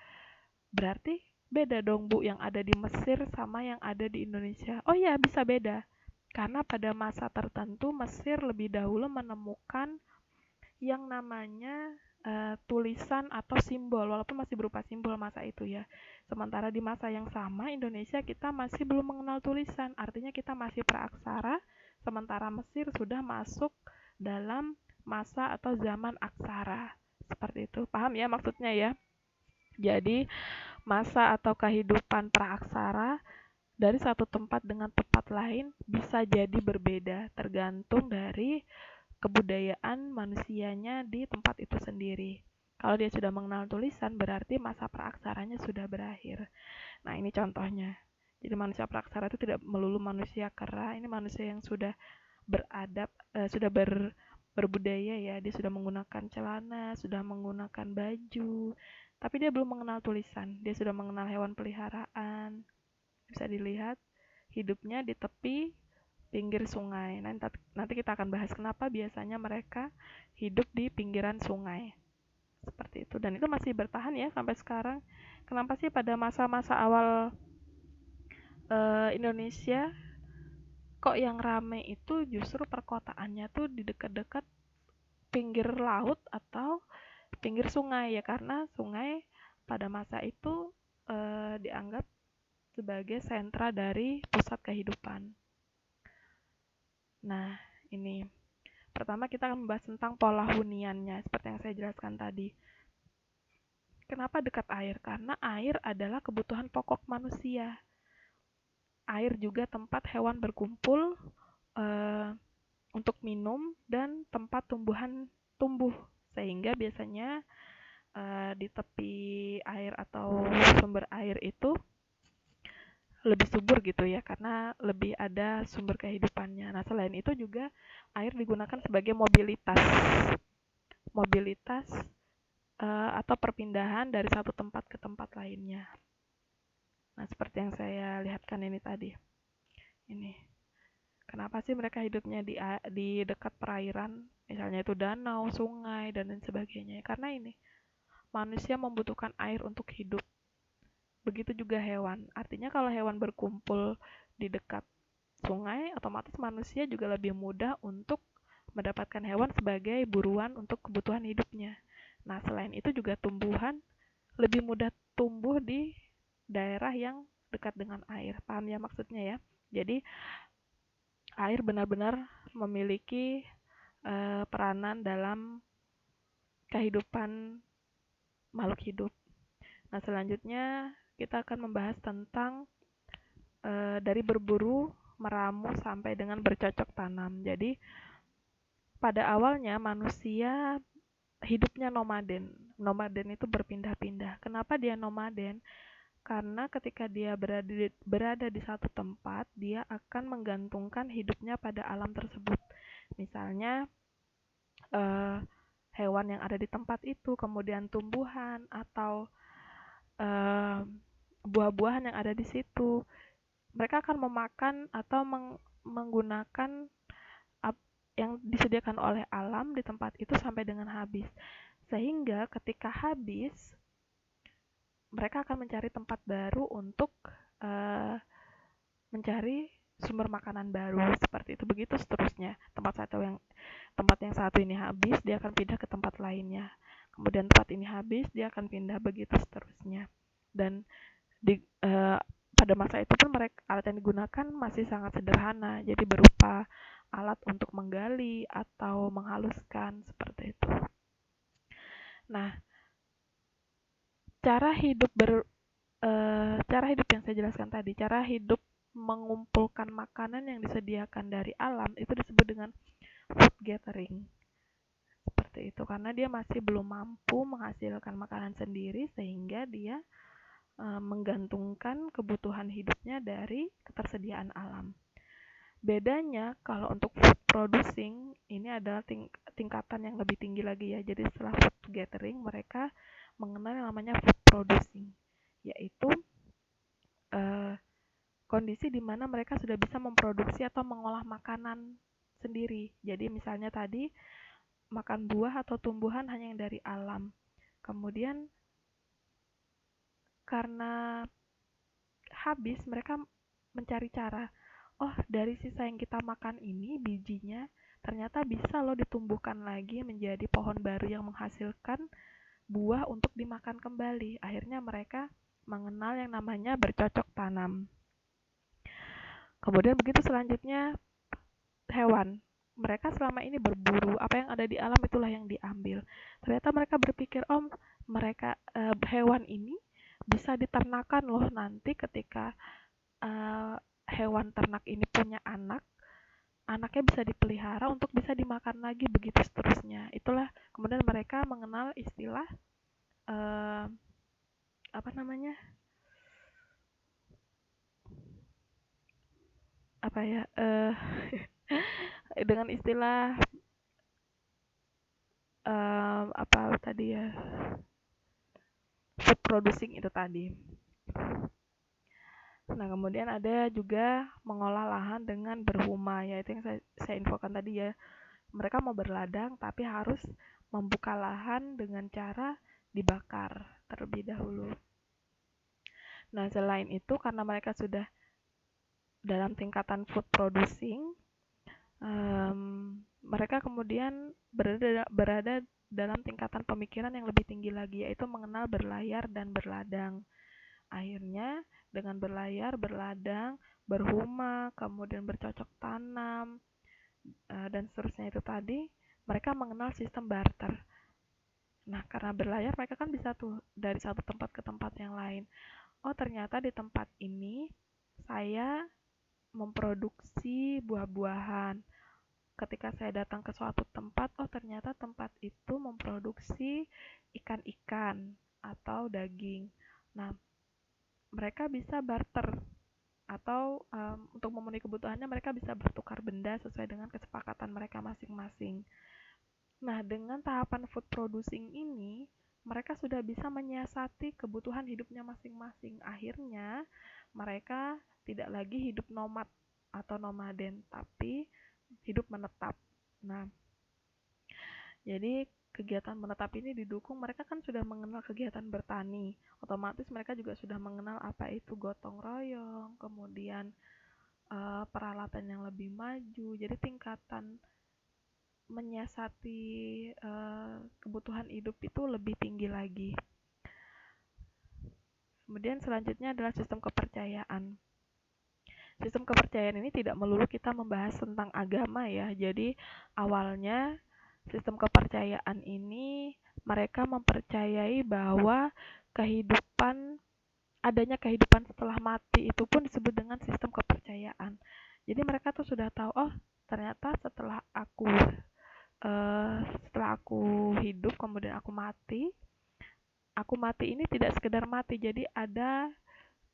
Speaker 1: Berarti beda dong Bu yang ada di Mesir sama yang ada di Indonesia. Oh iya, bisa beda. Karena pada masa tertentu Mesir lebih dahulu menemukan yang namanya tulisan atau simbol, walaupun masih berupa simbol masa itu ya. Sementara di masa yang sama Indonesia kita masih belum mengenal tulisan, artinya kita masih praaksara, sementara Mesir sudah masuk dalam masa atau zaman aksara. Seperti itu, paham ya maksudnya ya? Jadi masa atau kehidupan praaksara dari satu tempat dengan tempat lain bisa jadi berbeda, tergantung dari kebudayaan manusianya di tempat itu sendiri. Kalau dia sudah mengenal tulisan, berarti masa praaksaranya sudah berakhir. Nah, ini contohnya. Jadi manusia praaksara itu tidak melulu manusia kera, ini manusia yang sudah beradab, berbudaya ya. Dia sudah menggunakan celana, sudah menggunakan baju, tapi dia belum mengenal tulisan. Dia sudah mengenal hewan peliharaan. Bisa dilihat hidupnya di tepi pinggir sungai. Nanti kita akan bahas kenapa biasanya mereka hidup di pinggiran sungai. Seperti itu. Dan itu masih bertahan ya sampai sekarang. Kenapa sih pada masa-masa awal Indonesia kok yang rame itu justru perkotaannya tuh di dekat-dekat pinggir laut atau pinggir sungai ya, karena sungai pada masa itu dianggap sebagai sentra dari pusat kehidupan. Nah, ini pertama kita akan membahas tentang pola huniannya seperti yang saya jelaskan tadi. Kenapa dekat air? Karena air adalah kebutuhan pokok manusia. Air juga tempat hewan berkumpul untuk minum dan tempat tumbuhan tumbuh, sehingga biasanya di tepi air atau sumber air itu lebih subur gitu ya, karena lebih ada sumber kehidupannya. Nah, selain itu juga air digunakan sebagai mobilitas atau perpindahan dari satu tempat ke tempat lainnya. Nah, seperti yang saya lihatkan ini tadi. Ini. Kenapa sih mereka hidupnya di dekat perairan, misalnya itu danau, sungai, dan lain sebagainya? Karena ini, manusia membutuhkan air untuk hidup. Begitu juga hewan. Artinya kalau hewan berkumpul di dekat sungai, otomatis manusia juga lebih mudah untuk mendapatkan hewan sebagai buruan untuk kebutuhan hidupnya. Nah, selain itu juga tumbuhan lebih mudah tumbuh di daerah yang dekat dengan air. Paham ya maksudnya ya? Jadi, air benar-benar memiliki peranan dalam kehidupan makhluk hidup. Nah, selanjutnya kita akan membahas tentang dari berburu, meramu, sampai dengan bercocok tanam. Jadi, pada awalnya manusia hidupnya nomaden. Nomaden itu berpindah-pindah. Kenapa dia nomaden? Karena ketika dia berada di satu tempat, dia akan menggantungkan hidupnya pada alam tersebut. Misalnya, hewan yang ada di tempat itu, kemudian tumbuhan atau buah-buahan yang ada di situ. Mereka akan memakan atau menggunakan yang disediakan oleh alam di tempat itu sampai dengan habis. Sehingga ketika habis, mereka akan mencari tempat baru untuk mencari sumber makanan baru, seperti itu. Begitu seterusnya. Tempat yang satu ini habis, dia akan pindah ke tempat lainnya. Kemudian tempat ini habis, dia akan pindah, begitu seterusnya. Dan pada masa itu pun alat yang digunakan masih sangat sederhana, jadi berupa alat untuk menggali atau menghaluskan, seperti itu. Nah, cara hidup yang saya jelaskan tadi, cara hidup mengumpulkan makanan yang disediakan dari alam itu disebut dengan food gathering. Seperti itu, karena dia masih belum mampu menghasilkan makanan sendiri, sehingga dia menggantungkan kebutuhan hidupnya dari ketersediaan alam. Bedanya kalau untuk food producing, ini adalah tingkatan yang lebih tinggi lagi ya. Jadi setelah food gathering, mereka mengenal yang namanya food producing, yaitu kondisi di mana mereka sudah bisa memproduksi atau mengolah makanan sendiri. Jadi misalnya tadi, makan buah atau tumbuhan hanya yang dari alam. Kemudian karena habis, mereka mencari cara, oh dari sisa yang kita makan ini, bijinya ternyata bisa loh ditumbuhkan lagi menjadi pohon baru yang menghasilkan buah untuk dimakan kembali. Akhirnya mereka mengenal yang namanya bercocok tanam. Kemudian begitu selanjutnya hewan. Mereka selama ini berburu, apa yang ada di alam itulah yang diambil. Ternyata mereka berpikir, hewan ini bisa diternakan loh nanti ketika hewan ternak ini punya anaknya bisa dipelihara untuk bisa dimakan lagi, begitu seterusnya. Itulah kemudian mereka mengenal istilah dengan istilah food producing itu tadi. Nah, kemudian ada juga mengolah lahan dengan berhuma, yaitu yang saya infokan tadi ya. Mereka mau berladang tapi harus membuka lahan dengan cara dibakar terlebih dahulu. Nah, selain itu karena mereka sudah dalam tingkatan food producing, mereka kemudian berada dalam tingkatan pemikiran yang lebih tinggi lagi, yaitu mengenal berlayar dan berladang. Akhirnya dengan berlayar, berladang, berhuma, kemudian bercocok tanam, dan seterusnya itu tadi, mereka mengenal sistem barter. Nah, karena berlayar mereka kan bisa tuh dari satu tempat ke tempat yang lain. Oh, ternyata di tempat ini saya memproduksi buah-buahan. Ketika saya datang ke suatu tempat, oh ternyata tempat itu memproduksi ikan-ikan atau daging. Nah, mereka bisa barter atau untuk memenuhi kebutuhannya mereka bisa bertukar benda sesuai dengan kesepakatan mereka masing-masing. Nah, dengan tahapan food producing ini, mereka sudah bisa menyiasati kebutuhan hidupnya masing-masing. Akhirnya, mereka tidak lagi hidup nomad atau nomaden, tapi hidup menetap. Nah, jadi kegiatan menetap ini didukung, mereka kan sudah mengenal kegiatan bertani. Otomatis mereka juga sudah mengenal apa itu gotong royong, kemudian peralatan yang lebih maju. Jadi tingkatan menyiasati kebutuhan hidup itu lebih tinggi lagi. Kemudian selanjutnya adalah sistem kepercayaan. Sistem kepercayaan ini tidak melulu kita membahas tentang agama ya. Jadi awalnya sistem kepercayaan ini mereka mempercayai bahwa adanya kehidupan setelah mati itu pun disebut dengan sistem kepercayaan. Jadi mereka tuh sudah tahu, oh ternyata setelah aku hidup kemudian aku mati ini tidak sekedar mati, jadi ada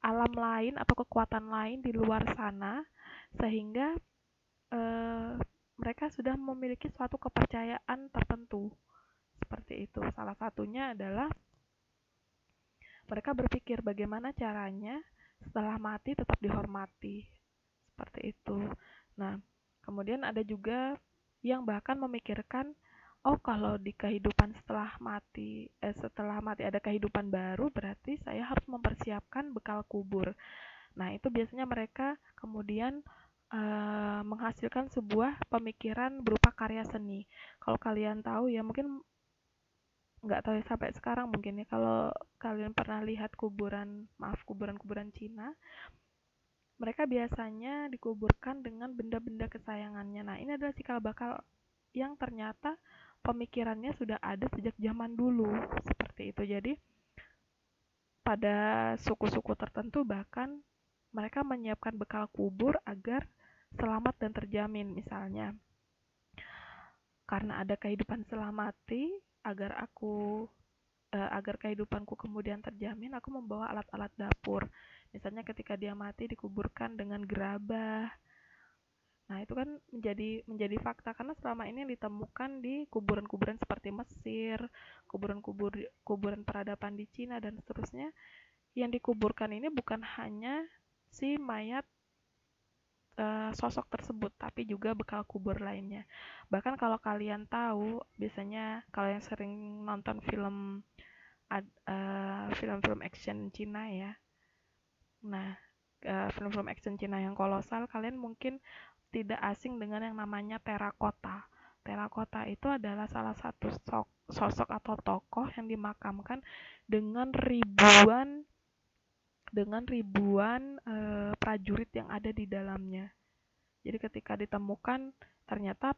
Speaker 1: alam lain atau kekuatan lain di luar sana sehingga mereka sudah memiliki suatu kepercayaan tertentu seperti itu. Salah satunya adalah mereka berpikir bagaimana caranya setelah mati tetap dihormati seperti itu. Nah, kemudian ada juga yang bahkan memikirkan, oh kalau di kehidupan setelah mati ada kehidupan baru, berarti saya harus mempersiapkan bekal kubur. Nah, itu biasanya mereka kemudian menghasilkan sebuah pemikiran berupa karya seni. Kalau kalian tahu ya, mungkin nggak tahu ya sampai sekarang mungkin ya, kalau kalian pernah lihat kuburan Cina, mereka biasanya dikuburkan dengan benda-benda kesayangannya. Nah, ini adalah cikal bakal yang ternyata pemikirannya sudah ada sejak zaman dulu, seperti itu. Jadi, pada suku-suku tertentu bahkan mereka menyiapkan bekal kubur agar selamat dan terjamin. Misalnya, karena ada kehidupan setelah mati, agar kehidupanku kemudian terjamin, aku membawa alat-alat dapur. Misalnya ketika dia mati dikuburkan dengan gerabah. Nah, itu kan menjadi fakta karena selama ini yang ditemukan di kuburan-kuburan seperti Mesir, kuburan peradaban di Cina dan seterusnya, yang dikuburkan ini bukan hanya si mayat sosok tersebut, tapi juga bekal kubur lainnya. Bahkan kalau kalian tahu, biasanya kalau yang sering nonton film-film action Cina ya. Nah, film-film action Cina yang kolosal, kalian mungkin tidak asing dengan yang namanya terakota. Terakota itu adalah salah satu sosok atau tokoh yang dimakamkan dengan ribuan prajurit yang ada di dalamnya. Jadi ketika ditemukan ternyata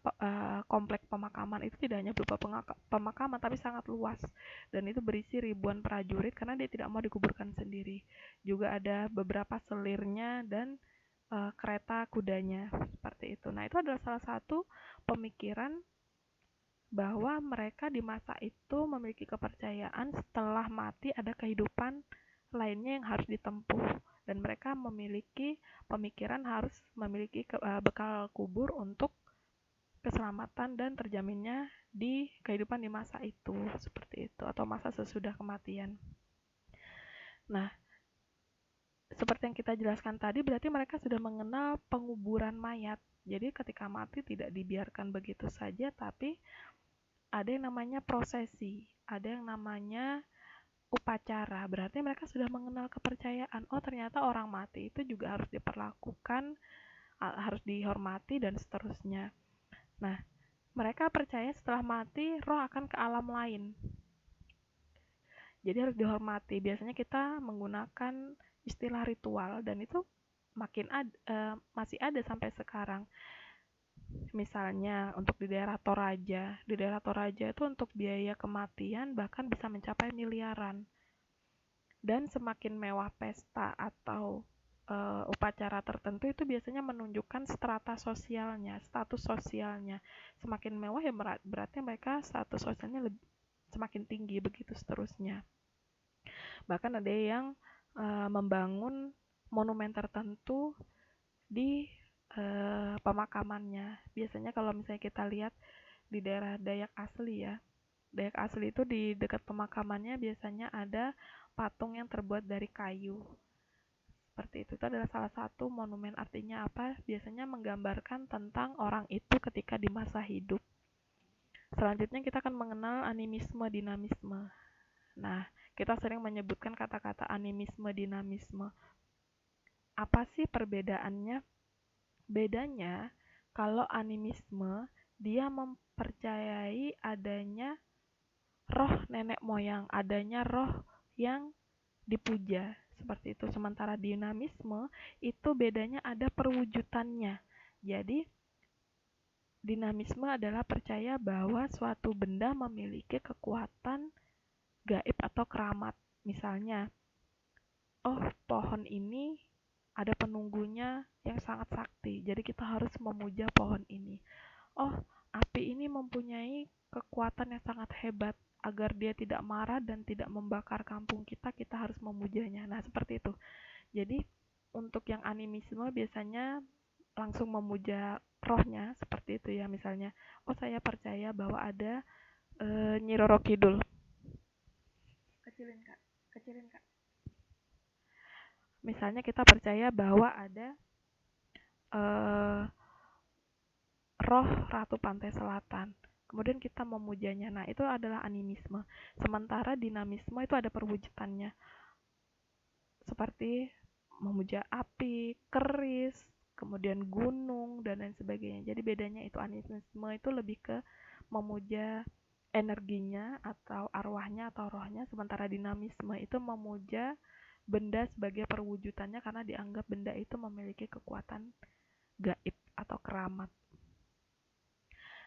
Speaker 1: komplek pemakaman itu tidak hanya berupa pemakaman tapi sangat luas, dan itu berisi ribuan prajurit karena dia tidak mau dikuburkan sendiri. Juga ada beberapa selirnya dan kereta kudanya seperti itu. Nah, itu adalah salah satu pemikiran bahwa mereka di masa itu memiliki kepercayaan setelah mati ada kehidupan lainnya yang harus ditempuh, dan mereka memiliki pemikiran harus memiliki bekal kubur untuk keselamatan dan terjaminnya di kehidupan di masa itu, seperti itu, atau masa sesudah kematian. Nah, seperti yang kita jelaskan tadi, berarti mereka sudah mengenal penguburan mayat. Jadi ketika mati tidak dibiarkan begitu saja, tapi ada yang namanya prosesi, ada yang namanya upacara. Berarti mereka sudah mengenal kepercayaan. Oh, ternyata orang mati itu juga harus diperlakukan, harus dihormati dan seterusnya. Nah, Mereka percaya setelah mati roh akan ke alam lain. Jadi harus dihormati. Biasanya kita menggunakan istilah ritual dan itu masih ada sampai sekarang. Misalnya untuk di daerah Toraja. Di daerah Toraja itu untuk biaya kematian bahkan bisa mencapai miliaran. Dan semakin mewah pesta atau upacara tertentu itu biasanya menunjukkan strata sosialnya, status sosialnya. Semakin mewah ya berarti mereka status sosialnya semakin tinggi, begitu seterusnya. Bahkan ada yang membangun monumen tertentu di pemakamannya. Biasanya kalau misalnya kita lihat di daerah Dayak asli ya, Dayak asli itu di dekat pemakamannya biasanya ada patung yang terbuat dari kayu. Seperti itu adalah salah satu monumen. Artinya apa? Biasanya menggambarkan tentang orang itu ketika di masa hidup. Selanjutnya kita akan mengenal animisme, dinamisme. Nah, kita sering menyebutkan kata-kata animisme, dinamisme. Apa sih perbedaannya? Bedanya, kalau animisme, dia mempercayai adanya roh nenek moyang, adanya roh yang dipuja seperti itu. Sementara dinamisme itu bedanya ada perwujudannya. Jadi dinamisme adalah percaya bahwa suatu benda memiliki kekuatan gaib atau keramat. Misalnya, oh pohon ini ada penunggunya yang sangat sakti, jadi kita harus memuja pohon ini. Oh, api ini mempunyai kekuatan yang sangat hebat, agar dia tidak marah dan tidak membakar kampung kita, kita harus memujanya. Nah, seperti itu. Jadi, untuk yang animisme biasanya langsung memuja rohnya, seperti itu ya. Misalnya, oh saya percaya bahwa ada Nyi Roro Kidul. Kecilin kak, kecilin kak. Misalnya kita percaya bahwa ada roh Ratu Pantai Selatan. Kemudian kita memujanya. Nah, itu adalah animisme. Sementara dinamisme itu ada perwujudannya. Seperti memuja api, keris, kemudian gunung, dan lain sebagainya. Jadi bedanya itu animisme itu lebih ke memuja energinya atau arwahnya atau rohnya. Sementara dinamisme itu memuja benda sebagai perwujudannya karena dianggap benda itu memiliki kekuatan gaib atau keramat.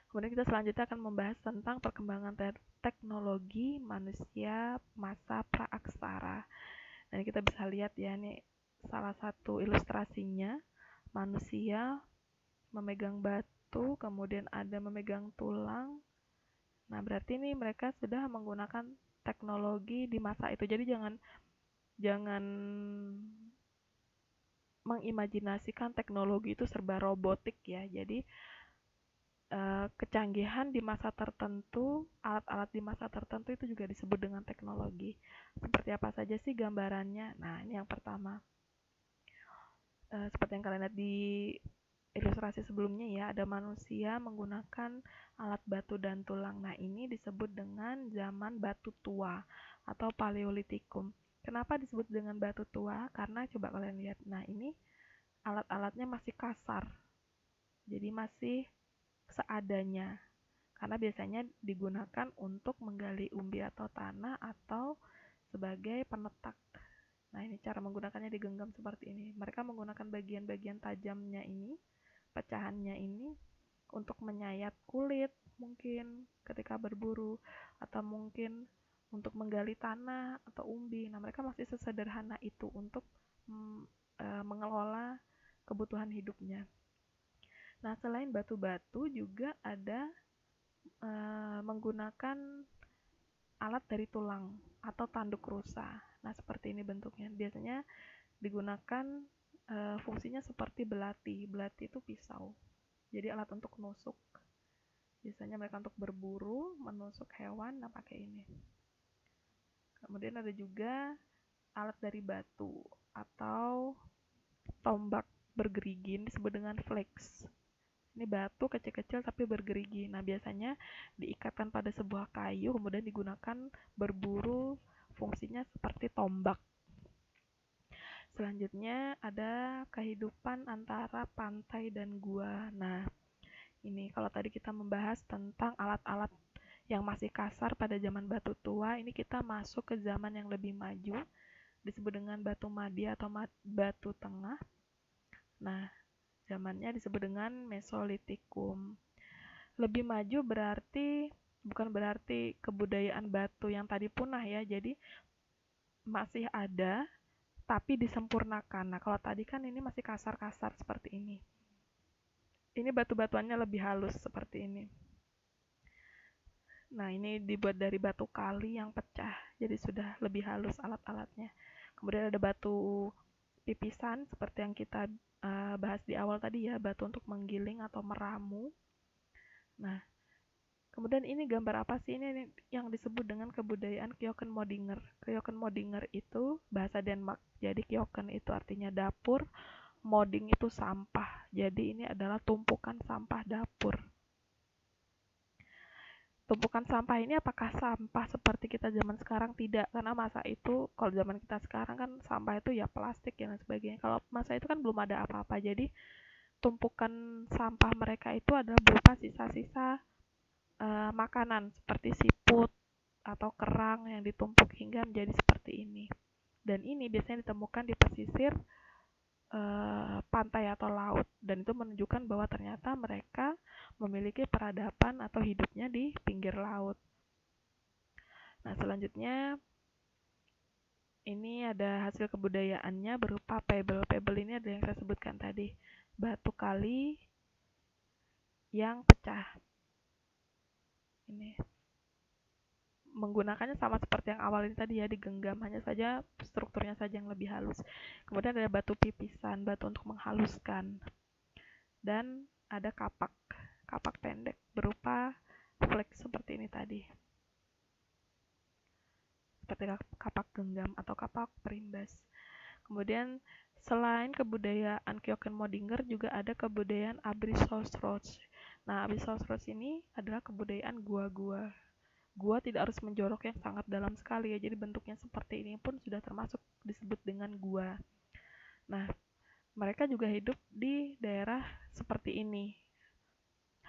Speaker 1: Kemudian kita selanjutnya akan membahas tentang perkembangan teknologi manusia masa praaksara. Dan kita bisa lihat ya, ini salah satu ilustrasinya, manusia memegang batu, kemudian ada memegang tulang. Nah, berarti ini mereka sudah menggunakan teknologi di masa itu. Jadi jangan mengimajinasikan teknologi itu serba robotik ya. Jadi kecanggihan di masa tertentu, alat-alat di masa tertentu itu juga disebut dengan teknologi. Seperti apa saja sih gambarannya? Nah, ini yang pertama. Seperti yang kalian lihat di ilustrasi sebelumnya ya, ada manusia menggunakan alat batu dan tulang. Nah, ini disebut dengan zaman batu tua atau Paleolitikum. Kenapa disebut dengan batu tua? Karena coba kalian lihat. Nah, ini alat-alatnya masih kasar. Jadi masih seadanya, karena biasanya digunakan untuk menggali umbi atau tanah atau sebagai penetak. Nah, ini cara menggunakannya digenggam seperti ini. Mereka menggunakan bagian-bagian tajamnya ini, pecahannya ini untuk menyayat kulit mungkin ketika berburu, atau mungkin untuk menggali tanah atau umbi. Nah, mereka masih sesederhana itu untuk mengelola kebutuhan hidupnya. Nah, selain batu-batu juga ada menggunakan alat dari tulang atau tanduk rusa. Nah, seperti ini bentuknya. Biasanya digunakan fungsinya seperti belati. Belati itu pisau. Jadi alat untuk nusuk. Biasanya mereka untuk berburu, menusuk hewan, nah pakai ini. Kemudian ada juga alat dari batu atau tombak bergerigi, disebut dengan flex. Ini batu kecil-kecil tapi bergerigi. Nah, biasanya diikatkan pada sebuah kayu, kemudian digunakan berburu, fungsinya seperti tombak. Selanjutnya ada kehidupan antara pantai dan gua. Nah, Ini kalau tadi kita membahas tentang alat-alat yang masih kasar pada zaman batu tua, ini kita masuk ke zaman yang lebih maju, disebut dengan batu madya atau batu tengah. Nah, zamannya disebut dengan Mesolitikum. Lebih maju bukan berarti kebudayaan batu yang tadi punah ya, jadi masih ada tapi disempurnakan. Nah, kalau tadi kan ini masih kasar-kasar seperti ini. Ini batu-batuannya lebih halus seperti ini. Nah, ini dibuat dari batu kali yang pecah, jadi sudah lebih halus alat-alatnya. Kemudian ada batu pipisan seperti yang kita bahas di awal tadi ya, batu untuk menggiling atau meramu. Nah, kemudian ini gambar apa sih? Ini yang disebut dengan kebudayaan Keukenmodinger. Keukenmodinger itu bahasa Denmark. Jadi keuken itu artinya dapur, moding itu sampah. Jadi ini adalah tumpukan sampah dapur. Tumpukan sampah ini apakah sampah seperti kita zaman sekarang? Tidak, karena masa itu kalau zaman kita sekarang kan sampah itu ya plastik dan sebagainya. Kalau masa itu kan belum ada apa-apa. Jadi tumpukan sampah mereka itu adalah berupa sisa-sisa makanan seperti siput atau kerang yang ditumpuk hingga menjadi seperti ini. Dan ini biasanya ditemukan di pesisir pantai atau laut, dan itu menunjukkan bahwa ternyata mereka memiliki peradaban atau hidupnya di pinggir laut. Nah, selanjutnya ini ada hasil kebudayaannya berupa pebble. Pebble ini ada yang saya sebutkan tadi, batu kali yang pecah. Ini menggunakannya sama seperti yang awal ini tadi ya, digenggam, hanya saja strukturnya saja yang lebih halus. Kemudian ada batu pipisan, batu untuk menghaluskan. Dan ada kapak pendek berupa flek seperti ini tadi. Seperti kapak genggam atau kapak perimbas. Kemudian selain kebudayaan Keukenmodinger juga ada kebudayaan Abrishosroch. Nah, Abrishosroch ini adalah kebudayaan gua-gua. Gua tidak harus menjorok yang sangat dalam sekali ya, jadi bentuknya seperti ini pun sudah termasuk disebut dengan gua. Nah, mereka juga hidup di daerah seperti ini.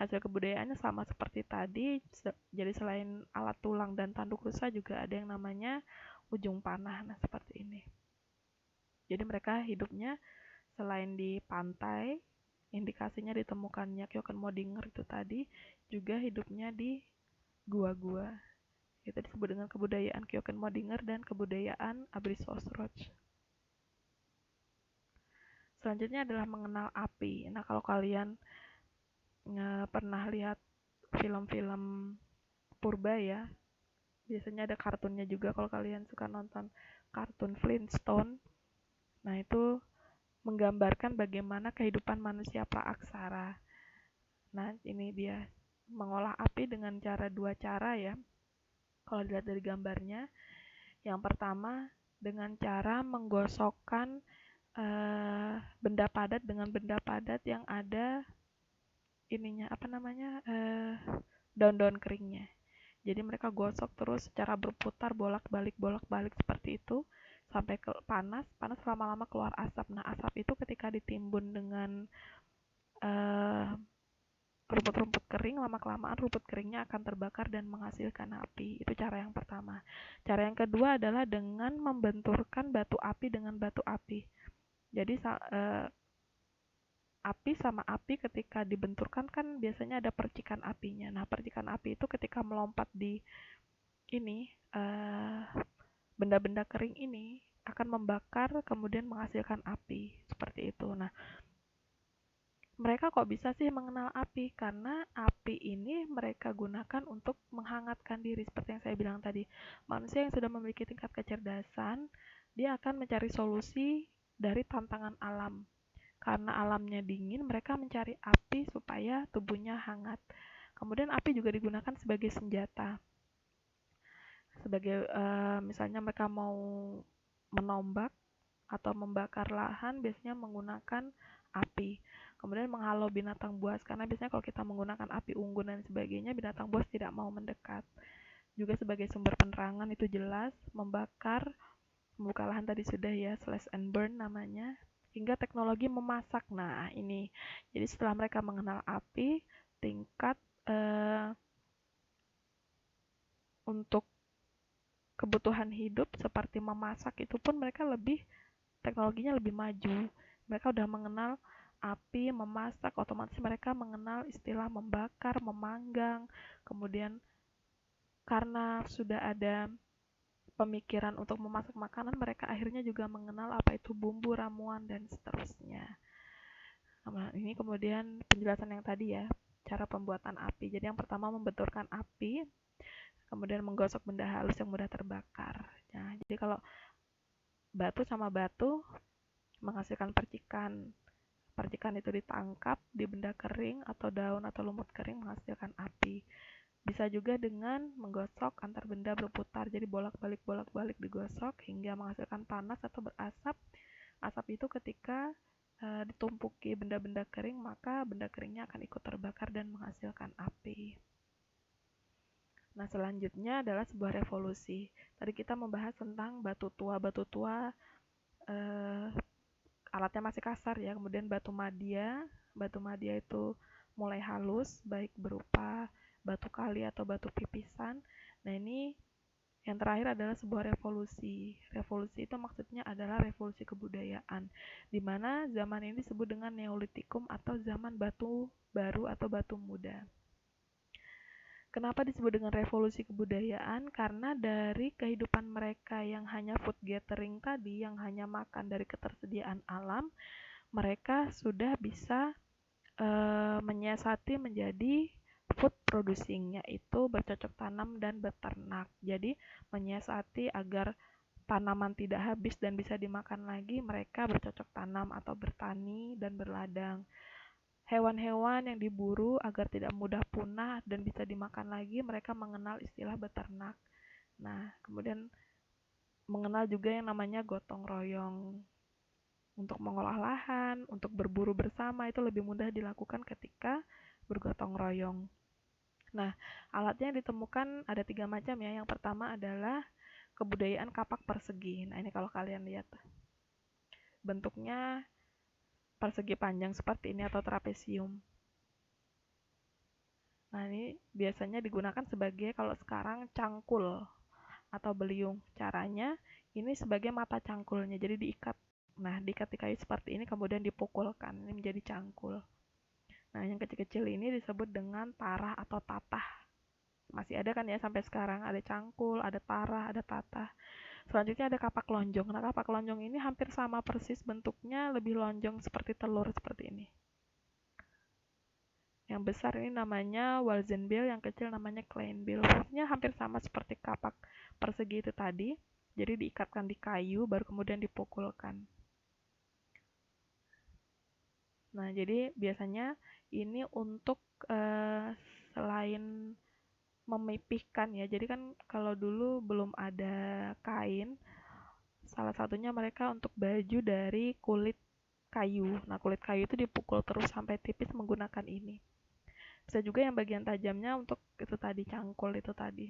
Speaker 1: Hasil kebudayaannya sama seperti tadi, jadi selain alat tulang dan tanduk rusa juga ada yang namanya ujung panah. Nah, seperti ini. Jadi mereka hidupnya selain di pantai, indikasinya ditemukannya Keukenmodinger itu tadi, juga hidupnya di gua-gua. Itu disebut dengan kebudayaan Keukenmodinger dan kebudayaan Abrishosroch. Selanjutnya adalah mengenal api. Nah, kalau kalian pernah lihat film-film purba ya, biasanya ada kartunnya juga kalau kalian suka nonton kartun Flintstone. Nah, itu menggambarkan bagaimana kehidupan manusia praaksara. Nah, ini dia mengolah api dengan dua cara ya. Kalau dilihat dari gambarnya, yang pertama dengan cara menggosokkan benda padat dengan benda padat yang ada ininya daun-daun keringnya. Jadi mereka gosok terus secara berputar bolak-balik seperti itu sampai panas lama-lama keluar asap. Nah, asap itu ketika ditimbun dengan rumput-rumput kering, lama-kelamaan rumput keringnya akan terbakar dan menghasilkan api. Itu cara yang pertama. Cara yang kedua adalah dengan membenturkan batu api dengan batu api. Jadi api sama api ketika dibenturkan kan biasanya ada percikan apinya. Nah, percikan api itu ketika melompat di ini benda-benda kering ini akan membakar kemudian menghasilkan api seperti itu. Nah, mereka kok bisa sih mengenal api? Karena api ini mereka gunakan untuk menghangatkan diri seperti yang saya bilang tadi. Manusia yang sudah memiliki tingkat kecerdasan, dia akan mencari solusi dari tantangan alam. Karena alamnya dingin, mereka mencari api supaya tubuhnya hangat. Kemudian api juga digunakan sebagai senjata. Sebagai misalnya mereka mau menombak atau membakar lahan, biasanya menggunakan api. Kemudian menghalau binatang buas, karena biasanya kalau kita menggunakan api unggun dan sebagainya, binatang buas tidak mau mendekat. Juga sebagai sumber penerangan itu jelas, membuka lahan tadi sudah ya, slash and burn namanya, hingga teknologi memasak. Nah, ini. Jadi setelah mereka mengenal api, tingkat untuk kebutuhan hidup seperti memasak itu pun mereka teknologinya lebih maju. Mereka udah mengenal api, memasak, otomatis mereka mengenal istilah membakar, memanggang. Kemudian karena sudah ada pemikiran untuk memasak makanan, mereka akhirnya juga mengenal apa itu bumbu, ramuan, dan seterusnya. Nah, ini kemudian penjelasan yang tadi ya, cara pembuatan api. Jadi yang pertama membenturkan api, kemudian menggosok benda halus yang mudah terbakar. Nah, jadi kalau batu sama batu menghasilkan percikan. Percikan itu ditangkap di benda kering atau daun atau lumut kering menghasilkan api. Bisa juga dengan menggosok antar benda berputar, jadi bolak-balik digosok hingga menghasilkan panas atau berasap. Asap itu ketika ditumpuki benda-benda kering, maka benda keringnya akan ikut terbakar dan menghasilkan api. Nah, selanjutnya adalah sebuah revolusi. Tadi kita membahas tentang batu tua. Batu tua alatnya masih kasar ya. Kemudian batu madya itu mulai halus, baik berupa batu kali atau batu pipisan. Nah, ini yang terakhir adalah sebuah revolusi. Revolusi itu maksudnya adalah revolusi kebudayaan, di mana zaman ini disebut dengan Neolitikum atau zaman batu baru atau batu muda. Kenapa disebut dengan revolusi kebudayaan? Karena dari kehidupan mereka yang hanya food gathering tadi, yang hanya makan dari ketersediaan alam, mereka sudah bisa menyiasati menjadi food producing, yaitu bercocok tanam dan beternak. Jadi menyiasati agar tanaman tidak habis dan bisa dimakan lagi, mereka bercocok tanam atau bertani dan berladang. Hewan-hewan yang diburu agar tidak mudah punah dan bisa dimakan lagi, mereka mengenal istilah beternak. Nah, kemudian mengenal juga yang namanya gotong royong. Untuk mengolah lahan, untuk berburu bersama itu lebih mudah dilakukan ketika bergotong royong. Nah, alatnya yang ditemukan ada 3 macam ya. Yang pertama adalah kebudayaan kapak persegi. Nah, ini kalau kalian lihat bentuknya persegi panjang seperti ini atau trapesium. Nah, ini biasanya digunakan sebagai kalau sekarang cangkul atau beliung. Caranya ini sebagai mata cangkulnya, jadi diikat. Nah, diikat di kayu seperti ini kemudian dipukulkan, ini menjadi cangkul. Nah, yang kecil-kecil ini disebut dengan tarah atau tatah. Masih ada kan ya sampai sekarang, ada cangkul, ada tarah, ada tatah. Selanjutnya ada kapak lonjong. Nah, kapak lonjong ini hampir sama persis bentuknya, lebih lonjong seperti telur seperti ini. Yang besar ini namanya Walzenbill, yang kecil namanya Kleinbill. Fungsinya hampir sama seperti kapak persegi itu tadi. Jadi diikatkan di kayu, baru kemudian dipukulkan. Nah, jadi biasanya ini untuk selain memipihkan ya. Jadi kan kalau dulu belum ada kain, salah satunya mereka untuk baju dari kulit kayu. Nah, kulit kayu itu dipukul terus sampai tipis menggunakan ini. Bisa juga yang bagian tajamnya untuk itu tadi, cangkul itu tadi.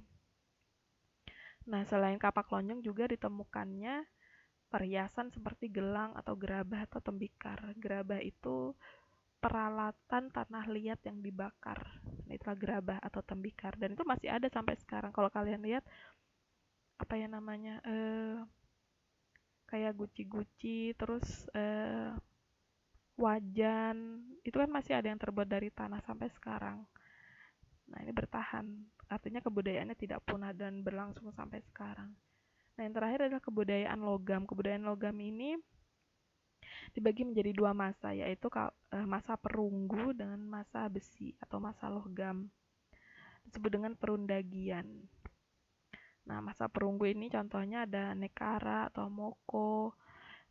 Speaker 1: Nah, selain kapak lonjong juga ditemukannya perhiasan seperti gelang atau gerabah atau tembikar. Gerabah itu peralatan tanah liat yang dibakar. Nah, itulah gerabah atau tembikar. Dan itu masih ada sampai sekarang. Kalau kalian lihat apa ya namanya, kayak guci-guci, terus wajan, itu kan masih ada yang terbuat dari tanah sampai sekarang. Nah, ini bertahan. Artinya kebudayaannya tidak punah dan berlangsung sampai sekarang. Nah, yang terakhir adalah kebudayaan logam. Kebudayaan logam ini dibagi menjadi 2 masa, yaitu masa perunggu dengan masa besi atau masa logam. Disebut dengan perundagian. Nah, masa perunggu ini contohnya ada Nekara atau Moko.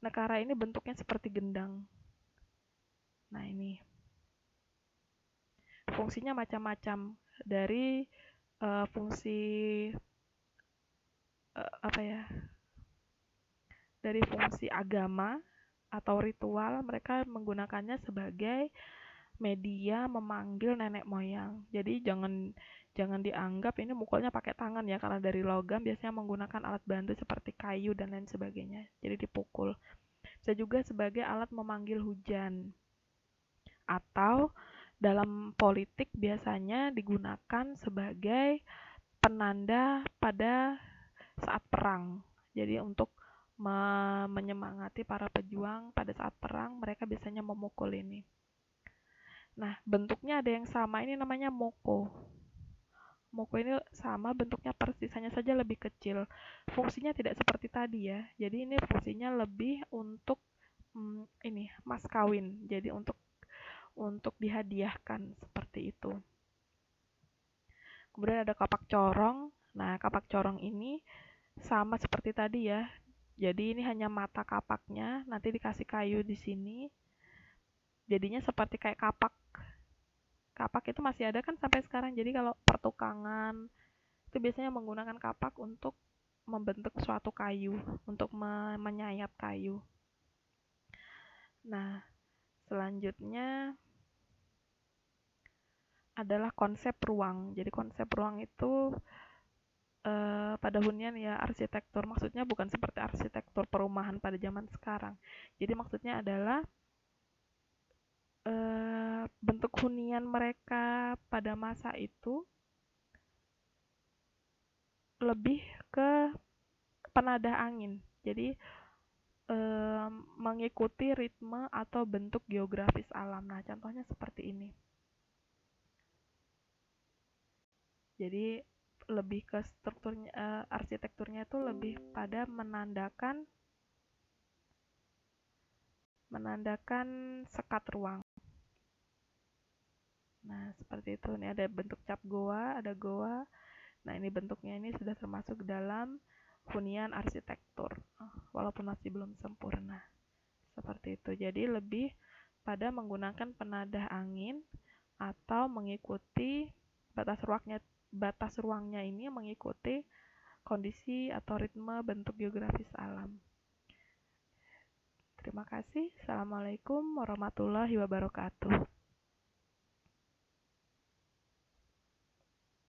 Speaker 1: Nekara ini bentuknya seperti gendang. Nah, ini fungsinya macam-macam, dari fungsi dari fungsi agama atau ritual, mereka menggunakannya sebagai media memanggil nenek moyang. Jadi jangan dianggap ini mukulnya pakai tangan ya, karena dari logam biasanya menggunakan alat bantu seperti kayu dan lain sebagainya. Jadi dipukul. Bisa juga sebagai alat memanggil hujan atau dalam politik biasanya digunakan sebagai penanda pada saat perang. Jadi untuk menyemangati para pejuang pada saat perang, mereka biasanya memukul ini. Nah, bentuknya ada yang sama, ini namanya moko. Moko ini sama, bentuknya persis, hanya saja lebih kecil. Fungsinya tidak seperti tadi ya. Jadi ini fungsinya lebih untuk ini mas kawin. Jadi untuk dihadiahkan seperti itu. Kemudian ada kapak corong. Nah, kapak corong ini sama seperti tadi ya. Jadi ini hanya mata kapaknya, nanti dikasih kayu di sini. Jadinya seperti kayak kapak. Kapak itu masih ada kan sampai sekarang. Jadi kalau pertukangan itu biasanya menggunakan kapak untuk membentuk suatu kayu, untuk menyayat kayu. Nah, selanjutnya adalah konsep ruang. Jadi konsep ruang itu pada hunian ya arsitektur, maksudnya bukan seperti arsitektur perumahan pada zaman sekarang. Jadi maksudnya adalah bentuk hunian mereka pada masa itu lebih ke penadah angin. Jadi mengikuti ritme atau bentuk geografis alam. Nah, contohnya seperti ini. Jadi lebih ke strukturnya, arsitekturnya itu lebih pada menandakan sekat ruang. Nah, seperti itu. Ini ada bentuk cap goa, ada goa. Nah, ini bentuknya ini sudah termasuk dalam hunian arsitektur, walaupun masih belum sempurna. Seperti itu. Jadi lebih pada menggunakan penadah angin atau mengikuti batas ruangnya ini mengikuti kondisi atau ritme bentuk geografis alam. Terima kasih. Assalamualaikum warahmatullahi wabarakatuh.